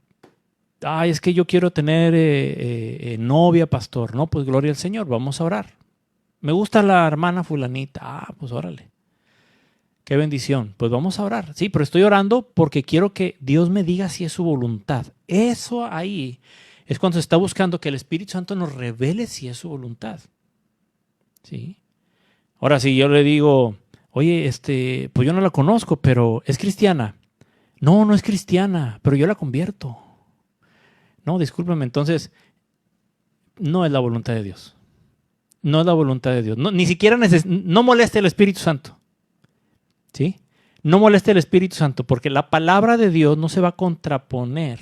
que yo quiero tener novia, pastor. No, pues gloria al Señor, vamos a orar. Me gusta la hermana fulanita. Pues órale. Qué bendición. Pues vamos a orar. Sí, pero estoy orando porque quiero que Dios me diga si es su voluntad. Eso ahí es cuando se está buscando que el Espíritu Santo nos revele si es su voluntad. ¿Sí? Ahora, si yo le digo, oye, pues yo no la conozco, pero ¿es cristiana? No es cristiana, pero yo la convierto. No, discúlpeme, entonces no es la voluntad de Dios. No es la voluntad de Dios. No, ni siquiera no moleste al Espíritu Santo. ¿Sí? No moleste al Espíritu Santo, porque la palabra de Dios no se va a contraponer.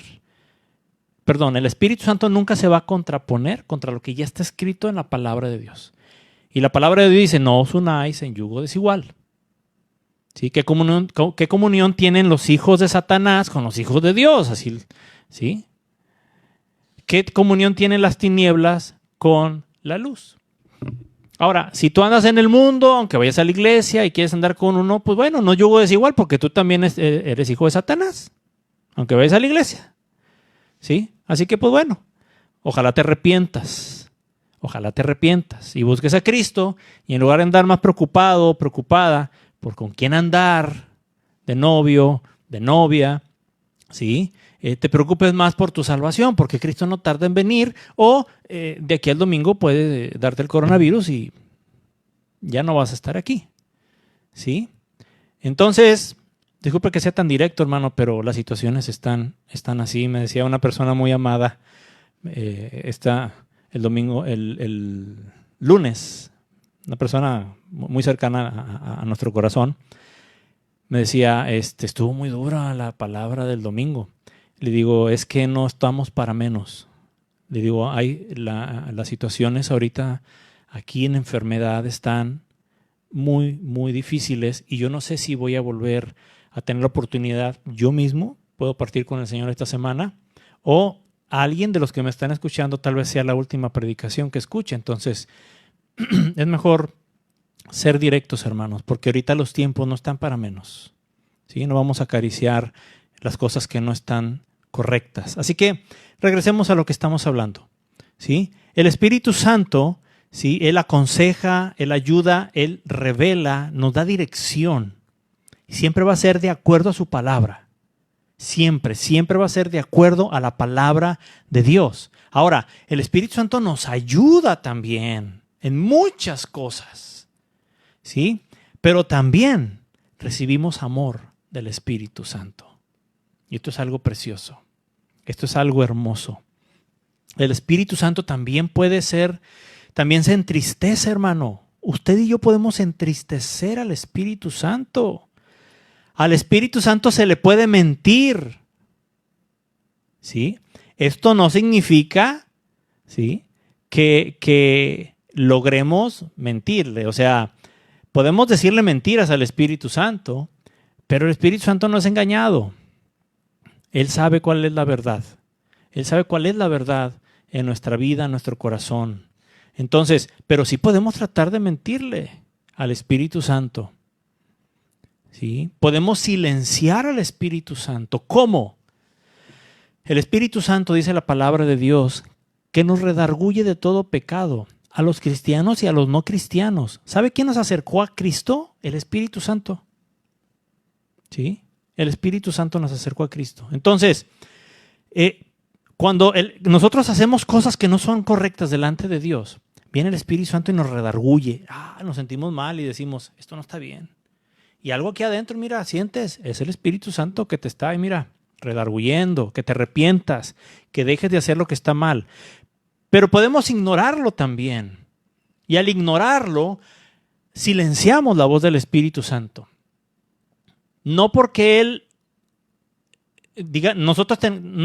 Perdón, el Espíritu Santo nunca se va a contraponer contra lo que ya está escrito en la palabra de Dios. Y la palabra de Dios dice, no os unáis en yugo desigual. ¿Sí? ¿Qué comunión tienen los hijos de Satanás con los hijos de Dios? Así, ¿sí? ¿Qué comunión tienen las tinieblas con la luz? Ahora, si tú andas en el mundo, aunque vayas a la iglesia y quieres andar con uno, pues bueno, no yugo desigual porque tú también eres hijo de Satanás, aunque vayas a la iglesia. ¿Sí? Así que pues bueno, ojalá te arrepientas. Ojalá te arrepientas y busques a Cristo y en lugar de andar más preocupado o preocupada por con quién andar, de novio, de novia, ¿sí? Te preocupes más por tu salvación, porque Cristo no tarda en venir, o de aquí al domingo puede darte el coronavirus y ya no vas a estar aquí, ¿sí? Entonces, disculpe que sea tan directo, hermano, pero las situaciones están así. Me decía una persona muy amada, el lunes, una persona muy cercana a nuestro corazón, me decía, estuvo muy dura la palabra del domingo. Le digo, es que no estamos para menos. Le digo, las situaciones ahorita aquí en enfermedad están muy, muy difíciles y yo no sé si voy a volver a tener la oportunidad yo mismo, puedo partir con el Señor esta semana, o alguien de los que me están escuchando tal vez sea la última predicación que escuche. Entonces, es mejor ser directos, hermanos, porque ahorita los tiempos no están para menos. ¿Sí? No vamos a acariciar las cosas que no están correctas. Así que regresemos a lo que estamos hablando. ¿Sí? El Espíritu Santo, ¿sí? Él aconseja, Él ayuda, Él revela, nos da dirección. Siempre va a ser de acuerdo a su palabra. Siempre va a ser de acuerdo a la palabra de Dios. Ahora, el Espíritu Santo nos ayuda también en muchas cosas. ¿Sí? Pero también recibimos amor del Espíritu Santo. Y esto es algo precioso. Esto es algo hermoso. El Espíritu Santo también también se entristece, hermano. Usted y yo podemos entristecer al Espíritu Santo. Al Espíritu Santo se le puede mentir. ¿Sí? Esto no significa, ¿sí?, que logremos mentirle. O sea, podemos decirle mentiras al Espíritu Santo, pero el Espíritu Santo no es engañado. Él sabe cuál es la verdad. Él sabe cuál es la verdad en nuestra vida, en nuestro corazón. Entonces, pero sí podemos tratar de mentirle al Espíritu Santo. ¿Sí? Podemos silenciar al Espíritu Santo. ¿Cómo? El Espíritu Santo, dice la palabra de Dios, que nos redarguye de todo pecado, a los cristianos y a los no cristianos. ¿Sabe quién nos acercó a Cristo? El Espíritu Santo. ¿Sí? El Espíritu Santo nos acercó a Cristo. Entonces, cuando nosotros hacemos cosas que no son correctas delante de Dios, viene el Espíritu Santo y nos redarguye. Nos sentimos mal y decimos, esto no está bien. Y algo aquí adentro, mira, sientes, es el Espíritu Santo que te está, mira, redarguyendo, que te arrepientas, que dejes de hacer lo que está mal. Pero podemos ignorarlo también. Y al ignorarlo, silenciamos la voz del Espíritu Santo. No porque Él diga, no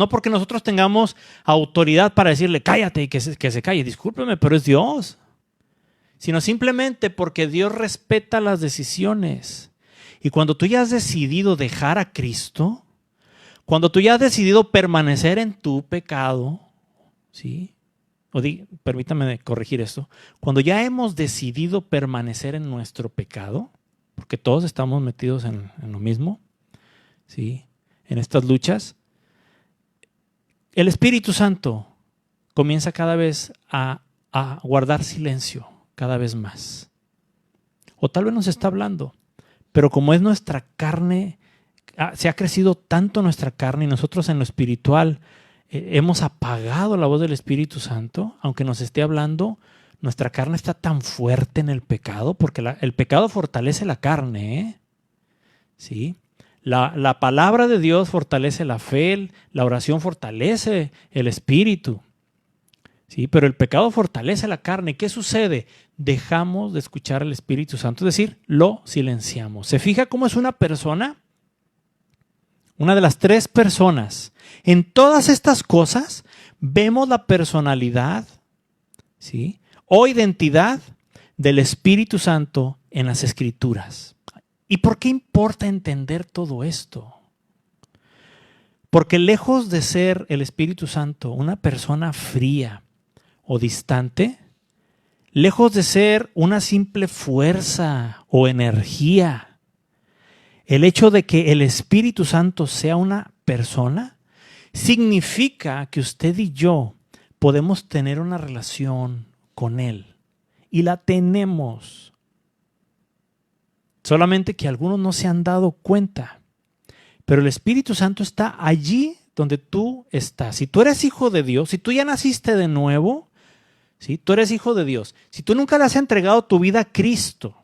porque nosotros tengamos autoridad para decirle cállate y que se calle, discúlpeme, pero es Dios. Sino simplemente porque Dios respeta las decisiones. Y cuando tú ya has decidido dejar a Cristo, cuando tú ya has decidido permanecer en tu pecado, ¿sí? Permítame corregir esto. Cuando ya hemos decidido permanecer en nuestro pecado, porque todos estamos metidos en lo mismo, ¿sí?, en estas luchas, el Espíritu Santo comienza cada vez a guardar silencio, cada vez más. O tal vez nos está hablando, pero como es nuestra carne, se ha crecido tanto nuestra carne y nosotros en lo espiritual hemos apagado la voz del Espíritu Santo, aunque nos esté hablando, nuestra carne está tan fuerte en el pecado, porque el pecado fortalece la carne, ¿eh? ¿Sí? La palabra de Dios fortalece la fe, la oración fortalece el espíritu. ¿Sí? Pero el pecado fortalece la carne. ¿Qué sucede? Dejamos de escuchar al Espíritu Santo, es decir, lo silenciamos. ¿Se fija cómo es una persona? Una de las tres personas. En todas estas cosas vemos la personalidad, ¿sí?, o identidad del Espíritu Santo en las Escrituras. ¿Y por qué importa entender todo esto? Porque lejos de ser el Espíritu Santo una persona fría o distante, lejos de ser una simple fuerza o energía, el hecho de que el Espíritu Santo sea una persona significa que usted y yo podemos tener una relación con Él. Y la tenemos. Solamente que algunos no se han dado cuenta. Pero el Espíritu Santo está allí donde tú estás. Si tú eres hijo de Dios, si tú ya naciste de nuevo, ¿sí? Tú eres hijo de Dios. Si tú nunca le has entregado tu vida a Cristo,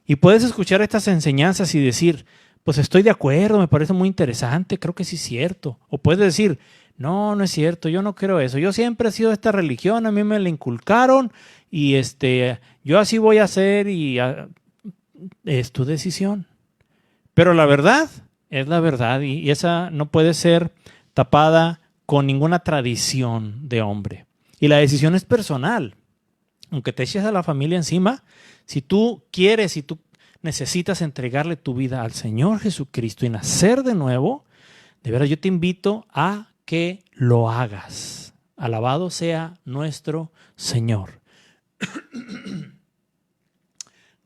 y puedes escuchar estas enseñanzas y decir, pues estoy de acuerdo, me parece muy interesante, creo que sí es cierto. O puedes decir, no, no es cierto, yo no creo eso. Yo siempre he sido de esta religión, a mí me la inculcaron y yo así voy a hacer y es tu decisión. Pero la verdad es la verdad y esa no puede ser tapada con ninguna tradición de hombre. Y la decisión es personal. Aunque te eches a la familia encima, si tú quieres, si tú necesitas entregarle tu vida al Señor Jesucristo y nacer de nuevo, de verdad yo te invito a que lo hagas. Alabado sea nuestro Señor.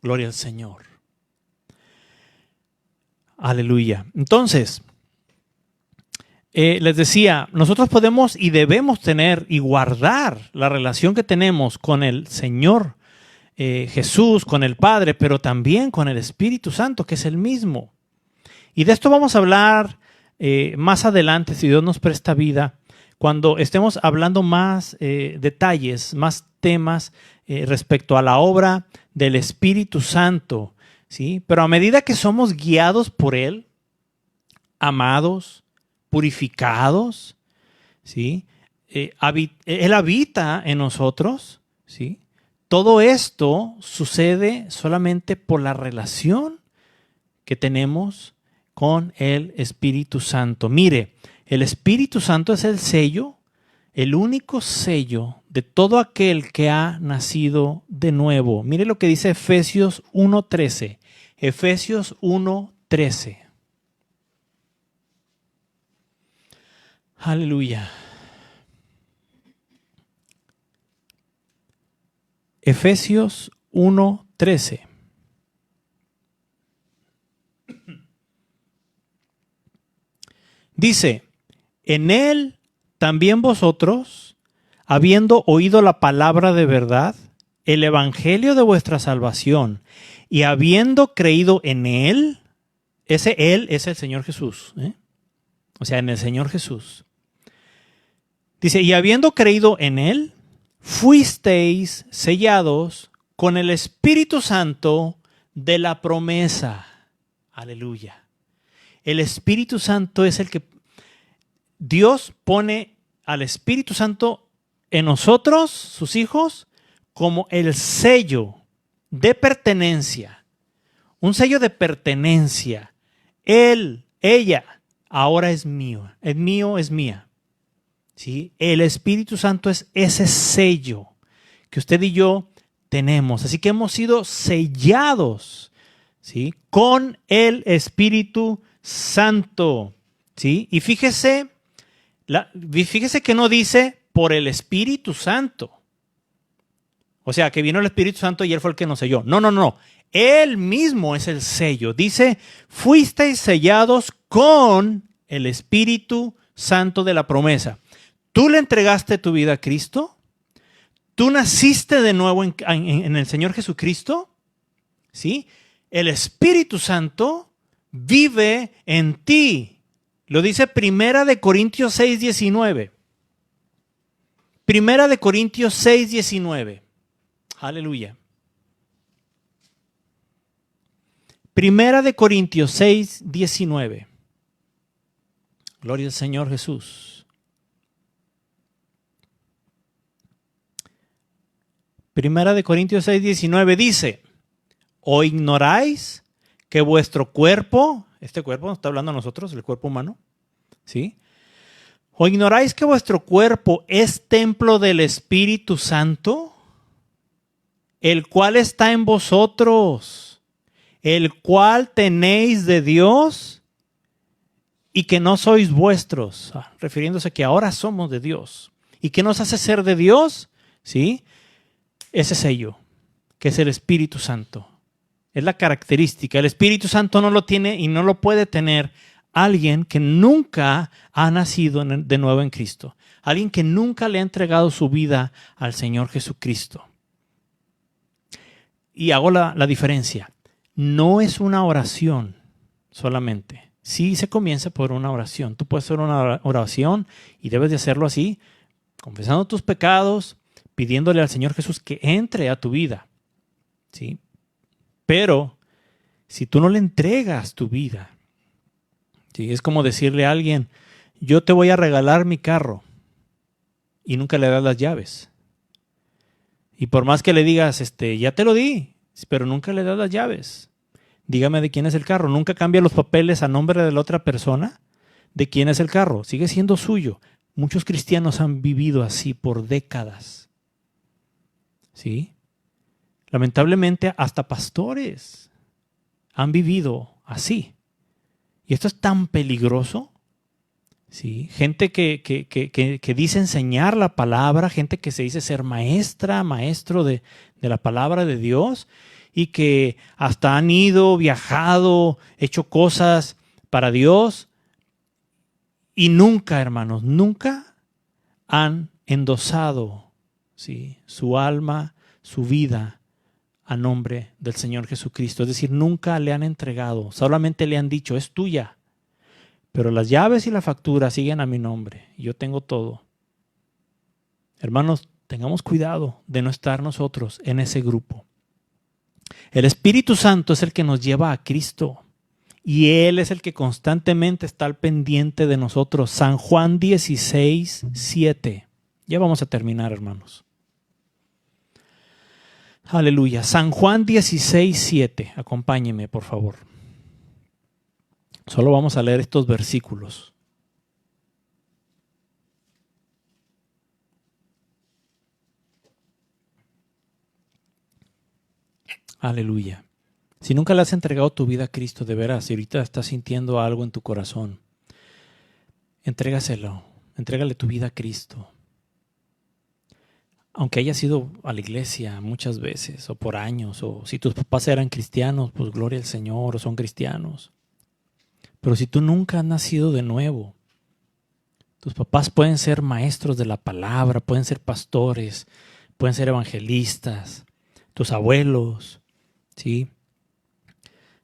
Gloria al Señor. Aleluya. Entonces, les decía, nosotros podemos y debemos tener y guardar la relación que tenemos con el Señor Jesús, con el Padre, pero también con el Espíritu Santo, que es el mismo. Y de esto vamos a hablar más adelante, si Dios nos presta vida, cuando estemos hablando más detalles, más temas respecto a la obra del Espíritu Santo, ¿sí? Pero a medida que somos guiados por Él, amados, purificados, ¿sí? Él habita en nosotros, ¿sí? Todo esto sucede solamente por la relación que tenemos con el Espíritu Santo. Mire, el Espíritu Santo es el sello, el único sello de todo aquel que ha nacido de nuevo. Mire lo que dice Efesios 1:13. Efesios 1:13. Aleluya. Efesios 1:13. Dice, en Él también vosotros, habiendo oído la palabra de verdad, el evangelio de vuestra salvación, y habiendo creído en Él, ese Él es el Señor Jesús, o sea, en el Señor Jesús. Dice, y habiendo creído en Él, fuisteis sellados con el Espíritu Santo de la promesa. Aleluya. El Espíritu Santo es el que Dios pone al Espíritu Santo en nosotros, sus hijos, como el sello de pertenencia. Un sello de pertenencia. Él, ella, ahora es mío. Es mío, es mía. ¿Sí? El Espíritu Santo es ese sello que usted y yo tenemos. Así que hemos sido sellados, ¿sí? Con el Espíritu Santo, ¿sí? Y fíjese que no dice por el Espíritu Santo. O sea, que vino el Espíritu Santo y Él fue el que nos selló. No, no, no. Él mismo es el sello. Dice, fuisteis sellados con el Espíritu Santo de la promesa. ¿Tú le entregaste tu vida a Cristo? ¿Tú naciste de nuevo en el Señor Jesucristo? ¿Sí? El Espíritu Santo vive en ti. Lo dice Primera de Corintios 6:19. Primera de Corintios 6:19. Aleluya. Primera de Corintios 6:19. Gloria al Señor Jesús. Primera de Corintios 6:19 dice, ¿o ignoráis que vuestro cuerpo, este cuerpo nos está hablando a nosotros, el cuerpo humano, ¿sí? ¿O ignoráis que vuestro cuerpo es templo del Espíritu Santo, el cual está en vosotros, el cual tenéis de Dios y que no sois vuestros, refiriéndose a que ahora somos de Dios. ¿Y qué nos hace ser de Dios? ¿Sí? Ese sello, que es el Espíritu Santo. Es la característica. El Espíritu Santo no lo tiene y no lo puede tener alguien que nunca ha nacido de nuevo en Cristo. Alguien que nunca le ha entregado su vida al Señor Jesucristo. Y hago la diferencia. No es una oración solamente. Sí se comienza por una oración. Tú puedes hacer una oración y debes de hacerlo así, confesando tus pecados, pidiéndole al Señor Jesús que entre a tu vida. ¿Sí? Pero si tú no le entregas tu vida, ¿sí? Es como decirle a alguien, yo te voy a regalar mi carro y nunca le das las llaves. Y por más que le digas, ya te lo di, pero nunca le das las llaves. Dígame de quién es el carro. Nunca cambia los papeles a nombre de la otra persona. ¿De quién es el carro? Sigue siendo suyo. Muchos cristianos han vivido así por décadas. ¿Sí? Lamentablemente, hasta pastores han vivido así. Y esto es tan peligroso. ¿Sí? Gente que dice enseñar la palabra, gente que se dice ser maestro de la palabra de Dios y que hasta han ido, viajado, hecho cosas para Dios y nunca, hermanos, nunca han endosado, ¿sí?, su alma, su vida a nombre del Señor Jesucristo. Es decir, nunca le han entregado, solamente le han dicho, es tuya. Pero las llaves y la factura siguen a mi nombre. Yo tengo todo. Hermanos, tengamos cuidado de no estar nosotros en ese grupo. El Espíritu Santo es el que nos lleva a Cristo. Y Él es el que constantemente está al pendiente de nosotros. San Juan 16, 7. Ya vamos a terminar, hermanos. Aleluya. San Juan 16, 7. Acompáñeme, por favor. Solo vamos a leer estos versículos. Aleluya. Si nunca le has entregado tu vida a Cristo, de veras, si ahorita estás sintiendo algo en tu corazón, entrégaselo. Entrégale tu vida a Cristo. Aunque hayas ido a la iglesia muchas veces, o por años, o si tus papás eran cristianos, pues gloria al Señor, o son cristianos. Pero si tú nunca has nacido de nuevo, tus papás pueden ser maestros de la palabra, pueden ser pastores, pueden ser evangelistas, tus abuelos, ¿sí?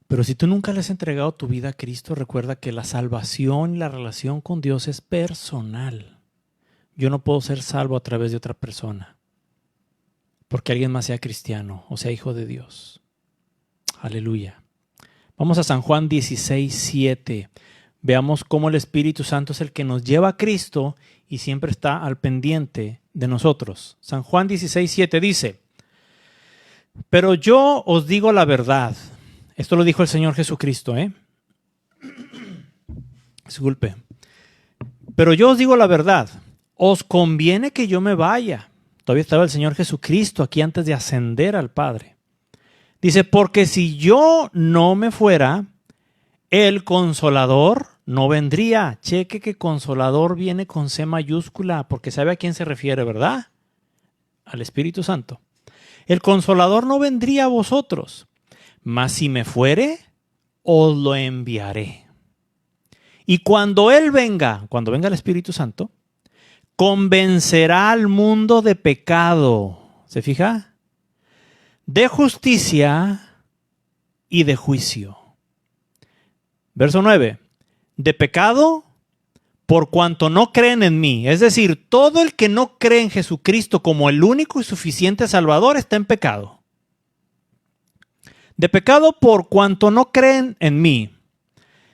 Pero si tú nunca le has entregado tu vida a Cristo, recuerda que la salvación y la relación con Dios es personal. Yo no puedo ser salvo a través de otra persona, porque alguien más sea cristiano o sea hijo de Dios. Aleluya. Vamos a San Juan 16, 7. Veamos cómo el Espíritu Santo es el que nos lleva a Cristo y siempre está al pendiente de nosotros. San Juan 16, 7 dice, pero yo os digo la verdad. Esto lo dijo el Señor Jesucristo, Disculpe. Pero yo os digo la verdad. Os conviene que yo me vaya. Todavía estaba el Señor Jesucristo aquí antes de ascender al Padre. Dice, porque si yo no me fuera, el Consolador no vendría. Cheque que Consolador viene con C mayúscula, porque sabe a quién se refiere, ¿verdad? Al Espíritu Santo. El Consolador no vendría a vosotros, mas si me fuere, os lo enviaré. Y cuando Él venga, cuando venga el Espíritu Santo, convencerá al mundo de pecado. ¿Se fija? De justicia y de juicio. Verso 9. De pecado por cuanto no creen en mí. Es decir, todo el que no cree en Jesucristo como el único y suficiente Salvador está en pecado. De pecado por cuanto no creen en mí.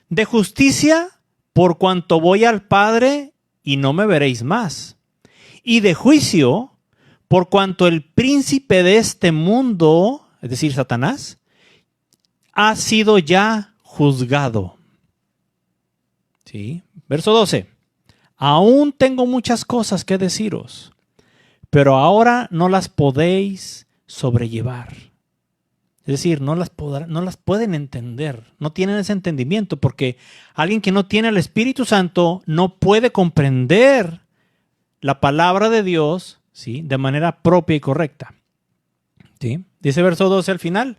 De justicia por cuanto voy al Padre y no me veréis más. Y de juicio por cuanto el príncipe de este mundo, es decir, Satanás, ha sido ya juzgado. ¿Sí? Verso 12. Aún tengo muchas cosas que deciros, pero ahora no las podéis sobrellevar. Es decir, no las pueden entender, no tienen ese entendimiento, porque alguien que no tiene el Espíritu Santo no puede comprender la palabra de Dios, ¿sí?, de manera propia y correcta. ¿Sí? Dice verso 12 al final,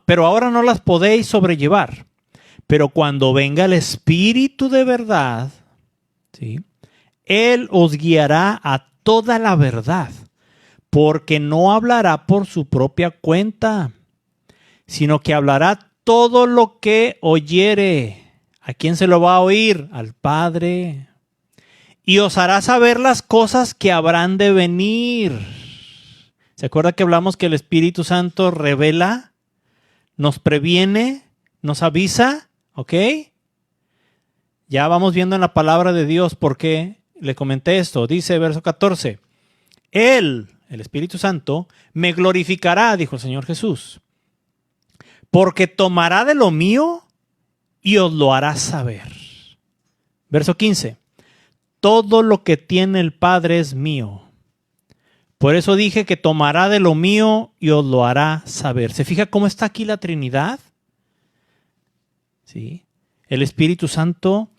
pero ahora no las podéis sobrellevar, pero cuando venga el Espíritu de verdad, ¿sí?, Él os guiará a toda la verdad, porque no hablará por su propia cuenta, sino que hablará todo lo que oyere. ¿A quién se lo va a oír? Al Padre. Y os hará saber las cosas que habrán de venir. ¿Se acuerda que hablamos que el Espíritu Santo revela, nos previene, nos avisa? ¿Ok? Ya vamos viendo en la palabra de Dios por qué le comenté esto. Dice verso 14. Él, el Espíritu Santo, me glorificará, dijo el Señor Jesús, porque tomará de lo mío y os lo hará saber. Verso 15. Todo lo que tiene el Padre es mío. Por eso dije que tomará de lo mío y os lo hará saber. ¿Se fija cómo está aquí la Trinidad? ¿Sí? El Espíritu Santo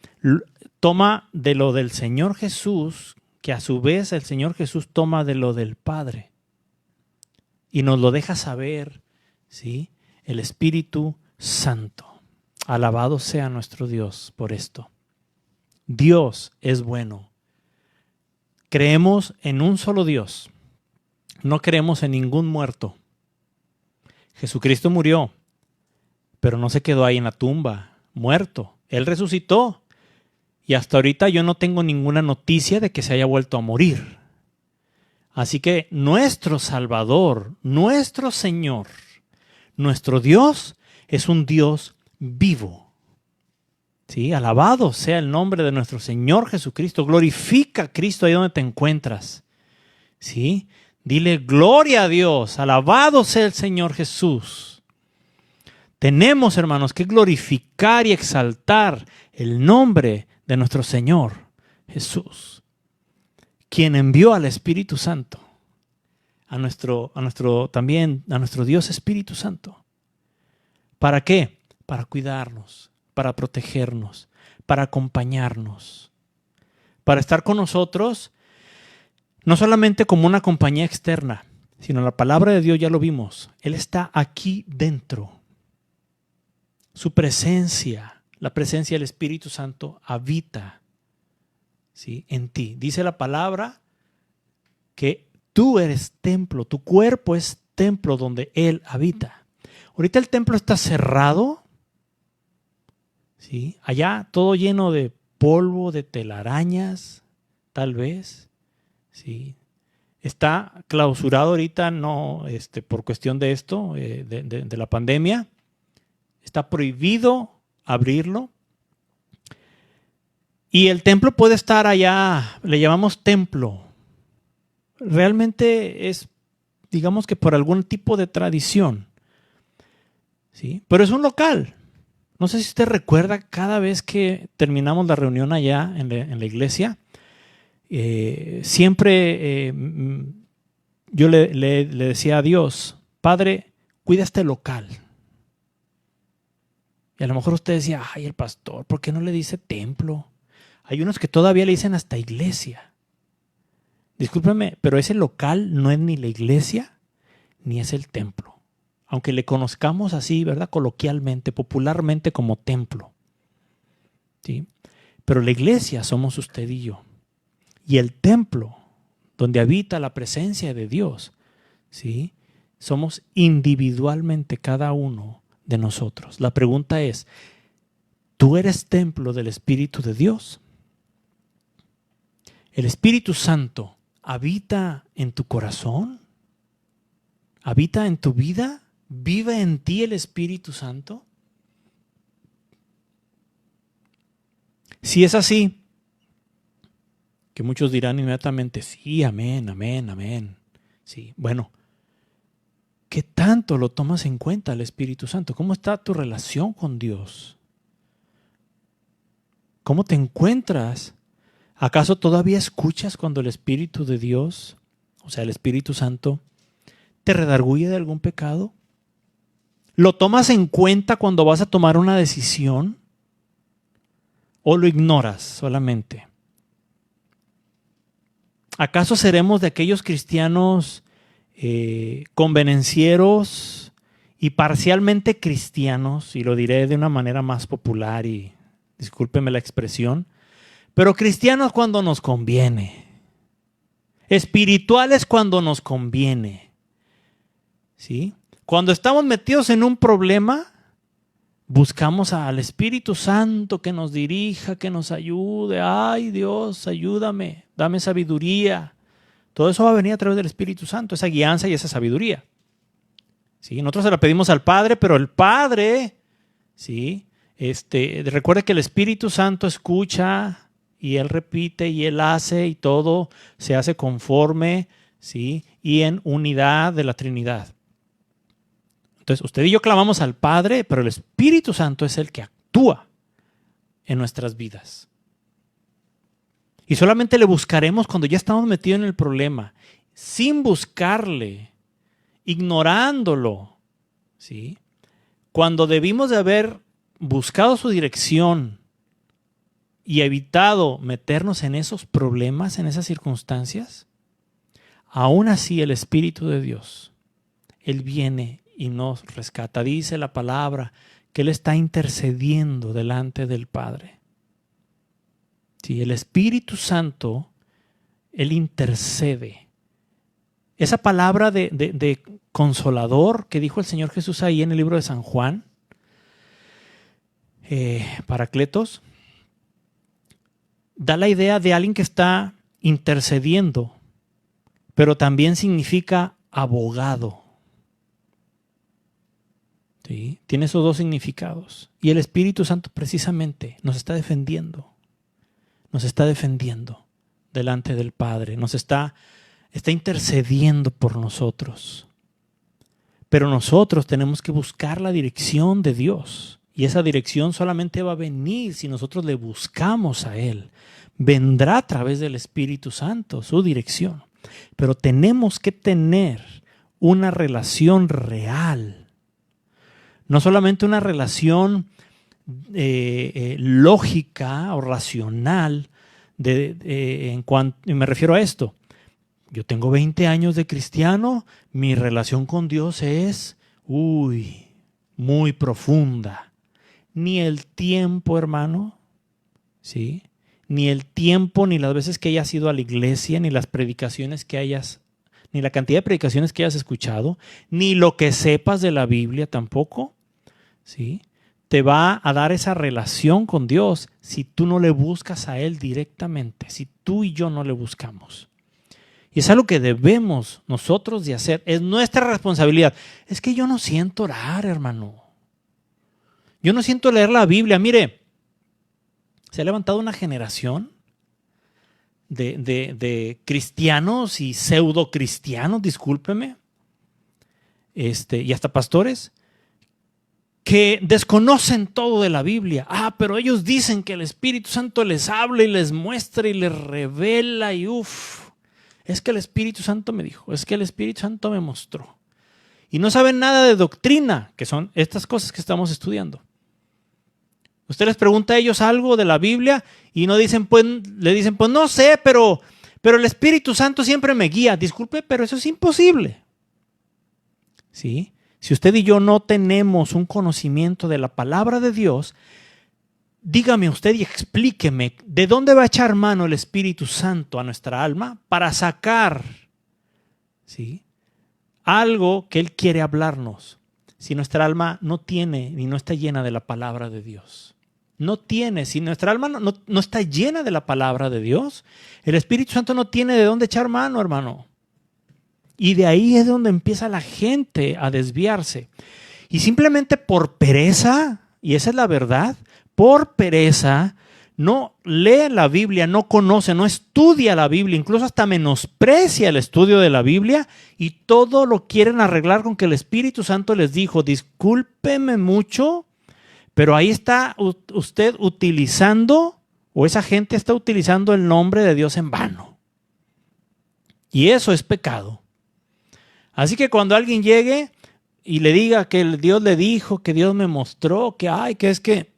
toma de lo del Señor Jesús, que a su vez el Señor Jesús toma de lo del Padre. Y nos lo deja saber, ¿sí?, el Espíritu Santo. Alabado sea nuestro Dios por esto. Dios es bueno. Creemos en un solo Dios. No creemos en ningún muerto. Jesucristo murió, pero no se quedó ahí en la tumba, muerto. Él resucitó. Y hasta ahorita yo no tengo ninguna noticia de que se haya vuelto a morir. Así que nuestro Salvador, nuestro Señor, nuestro Dios es un Dios vivo. ¿Sí? Alabado sea el nombre de nuestro Señor Jesucristo. Glorifica a Cristo ahí donde te encuentras. ¿Sí? Dile gloria a Dios. Alabado sea el Señor Jesús. Tenemos, hermanos, que glorificar y exaltar el nombre de nuestro Señor Jesús, quien envió al Espíritu Santo, a nuestro Dios Espíritu Santo. ¿Para qué? Para cuidarnos, para protegernos, para acompañarnos, para estar con nosotros, no solamente como una compañía externa, sino la palabra de Dios ya lo vimos. Él está aquí dentro. Su presencia, la presencia del Espíritu Santo habita, ¿sí?, en ti. Dice la palabra que tú eres templo, tu cuerpo es templo donde Él habita. Ahorita el templo está cerrado, ¿sí?, allá todo lleno de polvo, de telarañas, tal vez, ¿sí? Está clausurado ahorita, no por cuestión de esto, de la pandemia. Está prohibido abrirlo. Y el templo puede estar allá, le llamamos templo. Realmente es, digamos que por algún tipo de tradición, ¿sí? Pero es un local. No sé si usted recuerda, cada vez que terminamos la reunión allá en la iglesia, siempre yo le decía a Dios, Padre, cuida este local. Y a lo mejor usted decía, ay, el pastor, ¿por qué no le dice templo? Hay unos que todavía le dicen hasta iglesia. Discúlpeme, pero ese local no es ni la iglesia ni es el templo. Aunque le conozcamos así, ¿verdad?, coloquialmente, popularmente como templo. ¿Sí? Pero la iglesia somos usted y yo. Y el templo, donde habita la presencia de Dios, ¿sí?, somos individualmente cada uno de nosotros. La pregunta es, ¿tú eres templo del Espíritu de Dios? ¿El Espíritu Santo habita en tu corazón? ¿Habita en tu vida? ¿Vive en ti el Espíritu Santo? Si es así, que muchos dirán inmediatamente, sí, amén, amén, amén. Sí, bueno, ¿qué tanto lo tomas en cuenta el Espíritu Santo? ¿Cómo está tu relación con Dios? ¿Cómo te encuentras? ¿Acaso todavía escuchas cuando el Espíritu de Dios, o sea, el Espíritu Santo, te redarguye de algún pecado? ¿Lo tomas en cuenta cuando vas a tomar una decisión? ¿O lo ignoras solamente? ¿Acaso seremos de aquellos cristianos convenencieros y parcialmente cristianos? Y lo diré de una manera más popular y discúlpeme la expresión, pero cristianos cuando nos conviene, espirituales cuando nos conviene, ¿sí? Cuando estamos metidos en un problema, buscamos al Espíritu Santo que nos dirija, que nos ayude. Ay, Dios, ayúdame, dame sabiduría. Todo eso va a venir a través del Espíritu Santo, esa guianza y esa sabiduría. ¿Sí? Nosotros se la pedimos al Padre, pero el Padre, ¿sí? Recuerde que el Espíritu Santo escucha y Él repite y Él hace y todo se hace conforme, ¿sí? Y en unidad de la Trinidad. Entonces, usted y yo clamamos al Padre, pero el Espíritu Santo es el que actúa en nuestras vidas. Y solamente le buscaremos cuando ya estamos metidos en el problema, sin buscarle, ignorándolo, ¿sí? Cuando debimos de haber buscado su dirección y evitado meternos en esos problemas, en esas circunstancias, aún así el Espíritu de Dios, Él viene y nos rescata. Dice la palabra que Él está intercediendo delante del Padre. Sí, el Espíritu Santo, Él intercede. Esa palabra de consolador que dijo el Señor Jesús ahí en el libro de San Juan, Paracletos, da la idea de alguien que está intercediendo, pero también significa abogado. ¿Sí? Tiene esos dos significados. Y el Espíritu Santo precisamente nos está defendiendo delante del Padre, nos está intercediendo por nosotros. Pero nosotros tenemos que buscar la dirección de Dios. Y esa dirección solamente va a venir si nosotros le buscamos a Él. Vendrá a través del Espíritu Santo su dirección. Pero tenemos que tener una relación real. No solamente una relación lógica o racional, y me refiero a esto. Yo tengo 20 años de cristiano, mi relación con Dios es, muy profunda. Ni el tiempo, hermano, ¿sí? Ni el tiempo, ni las veces que hayas ido a la iglesia, ni las predicaciones que hayas, ni la cantidad de predicaciones que hayas escuchado, ni lo que sepas de la Biblia tampoco, ¿sí? Te va a dar esa relación con Dios si tú no le buscas a Él directamente, si tú y yo no le buscamos. Y es algo que debemos nosotros de hacer, es nuestra responsabilidad. Es que yo no siento orar, hermano. Yo no siento leer la Biblia. Mire, se ha levantado una generación de cristianos y pseudo cristianos, discúlpeme, y hasta pastores, que desconocen todo de la Biblia. Pero ellos dicen que el Espíritu Santo les habla y les muestra y les revela y es que el Espíritu Santo me dijo, es que el Espíritu Santo me mostró. Y no saben nada de doctrina, que son estas cosas que estamos estudiando. Usted les pregunta a ellos algo de la Biblia y le dicen, pues no sé, pero el Espíritu Santo siempre me guía. Disculpe, pero eso es imposible. ¿Sí? Si usted y yo no tenemos un conocimiento de la palabra de Dios, dígame usted y explíqueme de dónde va a echar mano el Espíritu Santo a nuestra alma para sacar, ¿sí?, algo que Él quiere hablarnos, si nuestra alma no tiene ni no está llena de la palabra de Dios. No tiene, si nuestra alma no está llena de la palabra de Dios, el Espíritu Santo no tiene de dónde echar mano, hermano. Y de ahí es donde empieza la gente a desviarse. Y simplemente por pereza, y esa es la verdad, por pereza, no lee la Biblia, no conoce, no estudia la Biblia, incluso hasta menosprecia el estudio de la Biblia y todo lo quieren arreglar con que el Espíritu Santo les dijo, discúlpeme mucho, pero ahí está usted utilizando, o esa gente está utilizando el nombre de Dios en vano. Y eso es pecado. Así que cuando alguien llegue y le diga que Dios le dijo, que Dios me mostró, que es que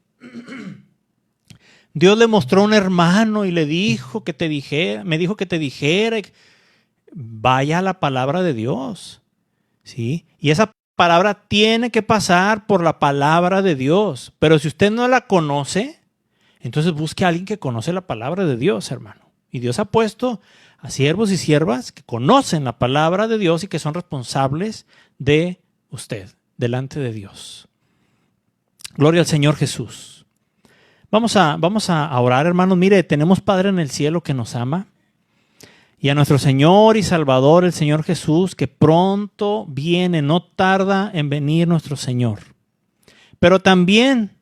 Dios le mostró a un hermano y le dijo que te dijera, me dijo que te dijera. Vaya a la palabra de Dios, ¿sí? Y esa palabra tiene que pasar por la palabra de Dios. Pero si usted no la conoce, entonces busque a alguien que conoce la palabra de Dios, hermano. Y Dios ha puesto a siervos y siervas que conocen la palabra de Dios y que son responsables de usted, delante de Dios. Gloria al Señor Jesús. Vamos a orar, hermanos. Mire, tenemos Padre en el cielo que nos ama. Y a nuestro Señor y Salvador, el Señor Jesús, que pronto viene, no tarda en venir nuestro Señor. Pero también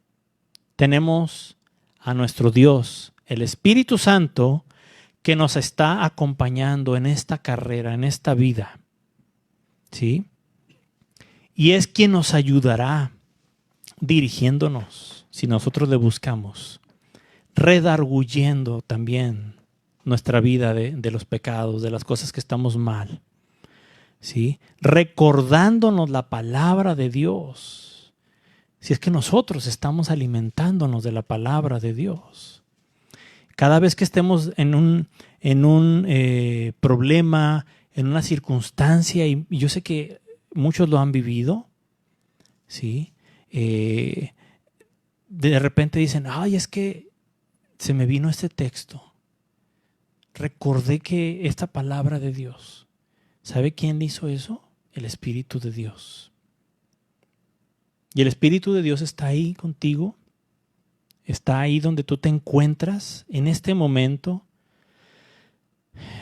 tenemos a nuestro Dios, el Espíritu Santo, que nos está acompañando en esta carrera, en esta vida. ¿Sí? Y es quien nos ayudará dirigiéndonos, si nosotros le buscamos, redarguyendo también nuestra vida de los pecados, de las cosas que estamos mal, ¿sí? Recordándonos la palabra de Dios. Si es que nosotros estamos alimentándonos de la palabra de Dios. Cada vez que estemos en un problema, en una circunstancia, y yo sé que muchos lo han vivido, ¿sí? De repente dicen, ay, es que se me vino este texto. Recordé que esta palabra de Dios, ¿sabe quién hizo eso? El Espíritu de Dios. Y el Espíritu de Dios está ahí contigo, está ahí donde tú te encuentras en este momento.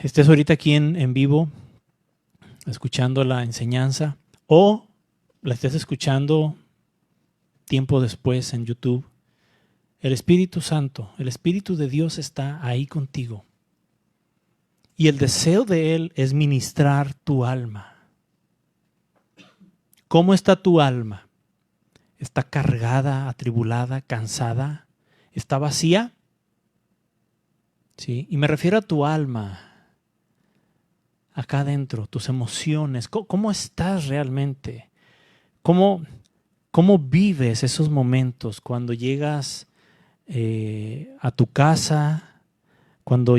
Estés ahorita aquí en vivo, escuchando la enseñanza, o la estés escuchando tiempo después en YouTube. El Espíritu Santo, el Espíritu de Dios está ahí contigo. Y el deseo de Él es ministrar tu alma. ¿Cómo está tu alma? ¿Está cargada, atribulada, cansada? ¿Está vacía? ¿Sí? Y me refiero a tu alma. Acá adentro, tus emociones. ¿Cómo estás realmente? ¿Cómo vives esos momentos cuando llegas a tu casa? Cuando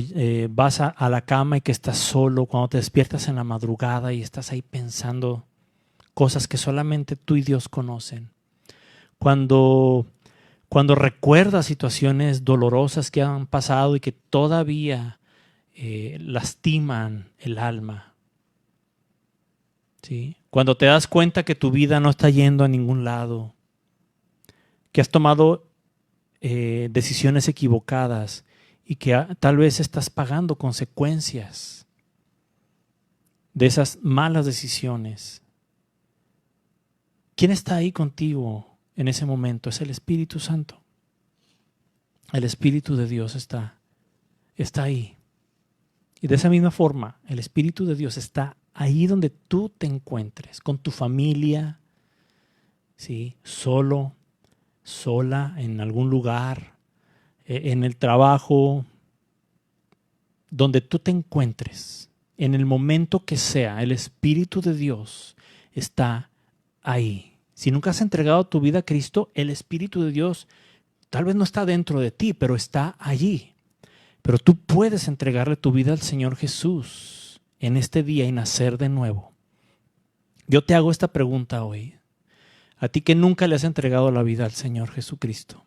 vas a la cama y que estás solo, cuando te despiertas en la madrugada y estás ahí pensando cosas que solamente tú y Dios conocen. Cuando recuerdas situaciones dolorosas que han pasado y que todavía lastiman el alma. ¿Sí? Cuando te das cuenta que tu vida no está yendo a ningún lado, que has tomado decisiones equivocadas, y que tal vez estás pagando consecuencias de esas malas decisiones. ¿Quién está ahí contigo en ese momento? Es el Espíritu Santo. El Espíritu de Dios está ahí. Y de esa misma forma, el Espíritu de Dios está ahí donde tú te encuentres, con tu familia, ¿sí? Solo, sola, en algún lugar, en el trabajo, donde tú te encuentres, en el momento que sea, el Espíritu de Dios está ahí. Si nunca has entregado tu vida a Cristo, el Espíritu de Dios tal vez no está dentro de ti, pero está allí. Pero tú puedes entregarle tu vida al Señor Jesús en este día y nacer de nuevo. Yo te hago esta pregunta hoy, a ti que nunca le has entregado la vida al Señor Jesucristo.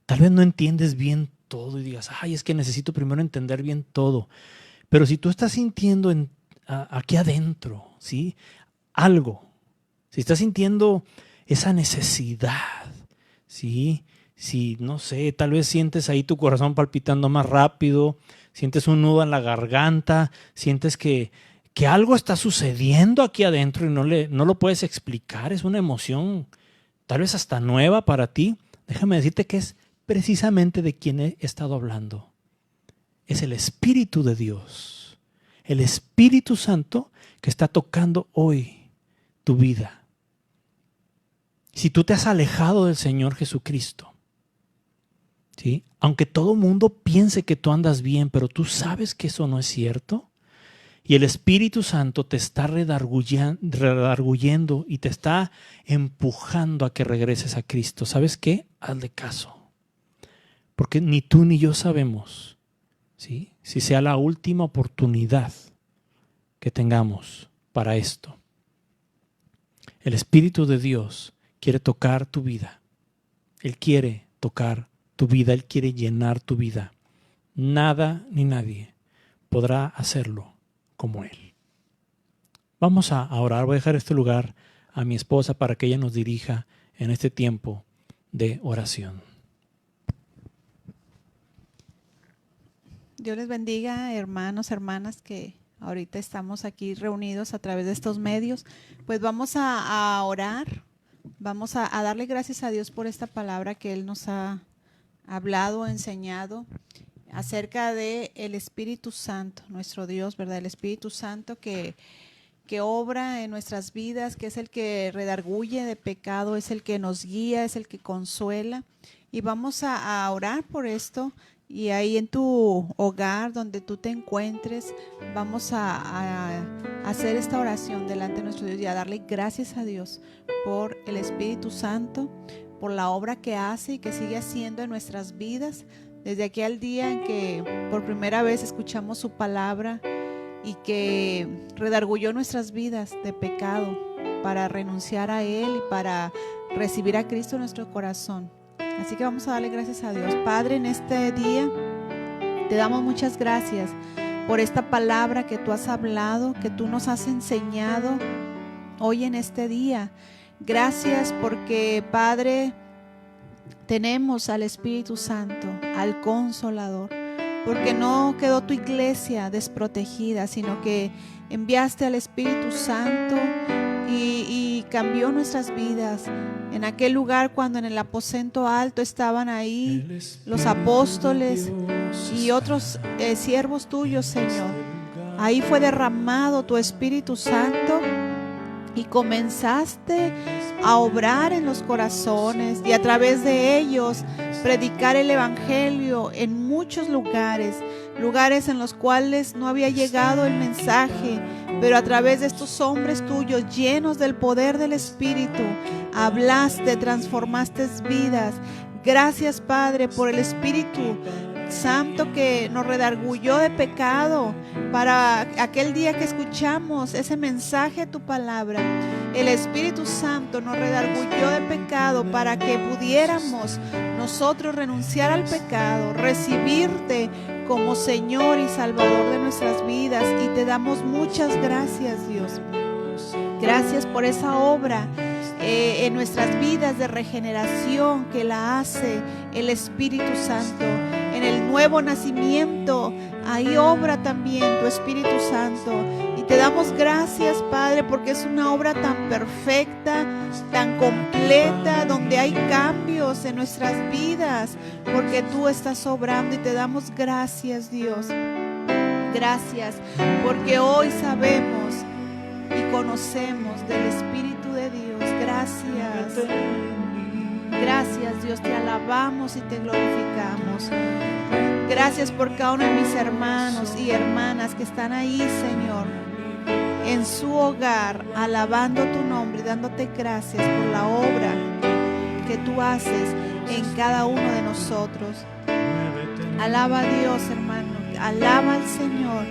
Tal vez no entiendes bien todo y digas, ay, es que necesito primero entender bien todo. Pero si tú estás sintiendo aquí adentro, ¿sí? Algo, si estás sintiendo esa necesidad, ¿sí? Si, no sé, tal vez sientes ahí tu corazón palpitando más rápido, sientes un nudo en la garganta, sientes que algo está sucediendo aquí adentro y no lo puedes explicar, es una emoción tal vez hasta nueva para ti. Déjame decirte que es precisamente de quien he estado hablando. Es el Espíritu de Dios, el Espíritu Santo que está tocando hoy tu vida. Si tú te has alejado del Señor Jesucristo, ¿sí? Aunque todo mundo piense que tú andas bien, pero tú sabes que eso no es cierto, y el Espíritu Santo te está redarguyendo y te está empujando a que regreses a Cristo, ¿sabes qué? Hazle caso. Porque ni tú ni yo sabemos, ¿sí?, si sea la última oportunidad que tengamos para esto. El Espíritu de Dios quiere tocar tu vida. Él quiere tocar tu vida. Él quiere llenar tu vida. Nada ni nadie podrá hacerlo como Él. Vamos a orar. Voy a dejar este lugar a mi esposa para que ella nos dirija en este tiempo de oración. Dios les bendiga, hermanos, hermanas, que ahorita estamos aquí reunidos a través de estos medios. Pues vamos a orar, vamos a darle gracias a Dios por esta palabra que Él nos ha hablado, enseñado acerca de el Espíritu Santo, nuestro Dios, ¿verdad? El Espíritu Santo que obra en nuestras vidas, que es el que redarguye de pecado, es el que nos guía, es el que consuela. Y vamos a orar por esto. Y ahí en tu hogar, donde tú te encuentres, vamos a hacer esta oración delante de nuestro Dios y a darle gracias a Dios por el Espíritu Santo, por la obra que hace y que sigue haciendo en nuestras vidas, desde aquel día en que por primera vez escuchamos su palabra y que redarguyó nuestras vidas de pecado para renunciar a Él y para recibir a Cristo en nuestro corazón. Así que vamos a darle gracias a Dios. Padre, en este día te damos muchas gracias por esta palabra que tú has hablado, que tú nos has enseñado hoy en este día. Gracias porque, Padre, tenemos al Espíritu Santo, al Consolador, porque no quedó tu iglesia desprotegida, sino que enviaste al Espíritu Santo y cambió nuestras vidas. En aquel lugar, cuando en el aposento alto estaban ahí los apóstoles y otros siervos tuyos, Señor, ahí fue derramado tu Espíritu Santo y comenzaste a obrar en los corazones y a través de ellos predicar el Evangelio en muchos lugares en los cuales no había llegado el mensaje, pero a través de estos hombres tuyos llenos del poder del Espíritu, hablaste, transformaste vidas. Gracias, Padre, por el Espíritu Santo que nos redarguyó de pecado para aquel día que escuchamos ese mensaje de tu palabra. El Espíritu Santo nos redarguyó de pecado para que pudiéramos nosotros renunciar al pecado, recibirte como Señor y Salvador de nuestras vidas, y te damos muchas gracias, Dios. Gracias por esa obra en nuestras vidas de regeneración que la hace el Espíritu Santo. En el nuevo nacimiento, ahí obra también tu Espíritu Santo. Y te damos gracias, Padre, porque es una obra tan perfecta, tan completa, donde hay cambios en nuestras vidas, porque tú estás obrando, y te damos gracias, Dios. Gracias, porque hoy sabemos y conocemos del Espíritu de Dios. Gracias. Gracias, Dios, te alabamos y te glorificamos. Gracias por cada uno de mis hermanos y hermanas que están ahí, Señor, en su hogar, alabando tu nombre y dándote gracias por la obra que tú haces en cada uno de nosotros. Alaba a Dios, hermano, alaba al Señor.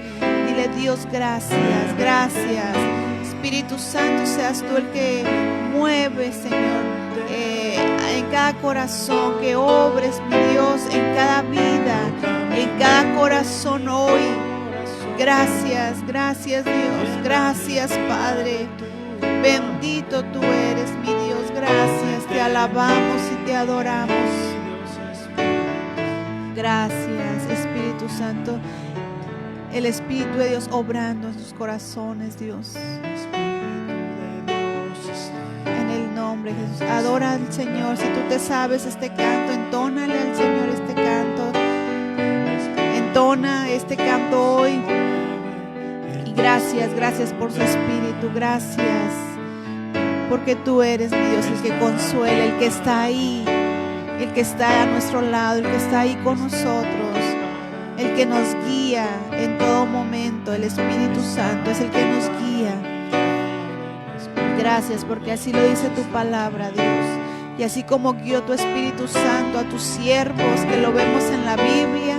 Dile, Dios, gracias, gracias. Espíritu Santo, seas tú el que mueve, Señor, en cada corazón, que obres, mi Dios, en cada vida, en cada corazón hoy. Gracias, gracias, Dios, gracias, Padre. Bendito tú eres, mi Dios, gracias, te alabamos y te adoramos. Gracias, Espíritu Santo, el Espíritu de Dios obrando en sus corazones, Dios. En el nombre de Jesús, adora al Señor. Si tú te sabes este canto, entónale al Señor este canto. Entona este canto hoy. Y gracias, gracias por su Espíritu, gracias, porque tú eres, mi Dios, el que consuela, el que está ahí, el que está a nuestro lado, el que está ahí con nosotros. el que nos guía en todo momento. El Espíritu Santo es el que nos guía. Gracias, porque así lo dice tu palabra, Dios. Y así como guió tu Espíritu Santo a tus siervos, que lo vemos en la Biblia,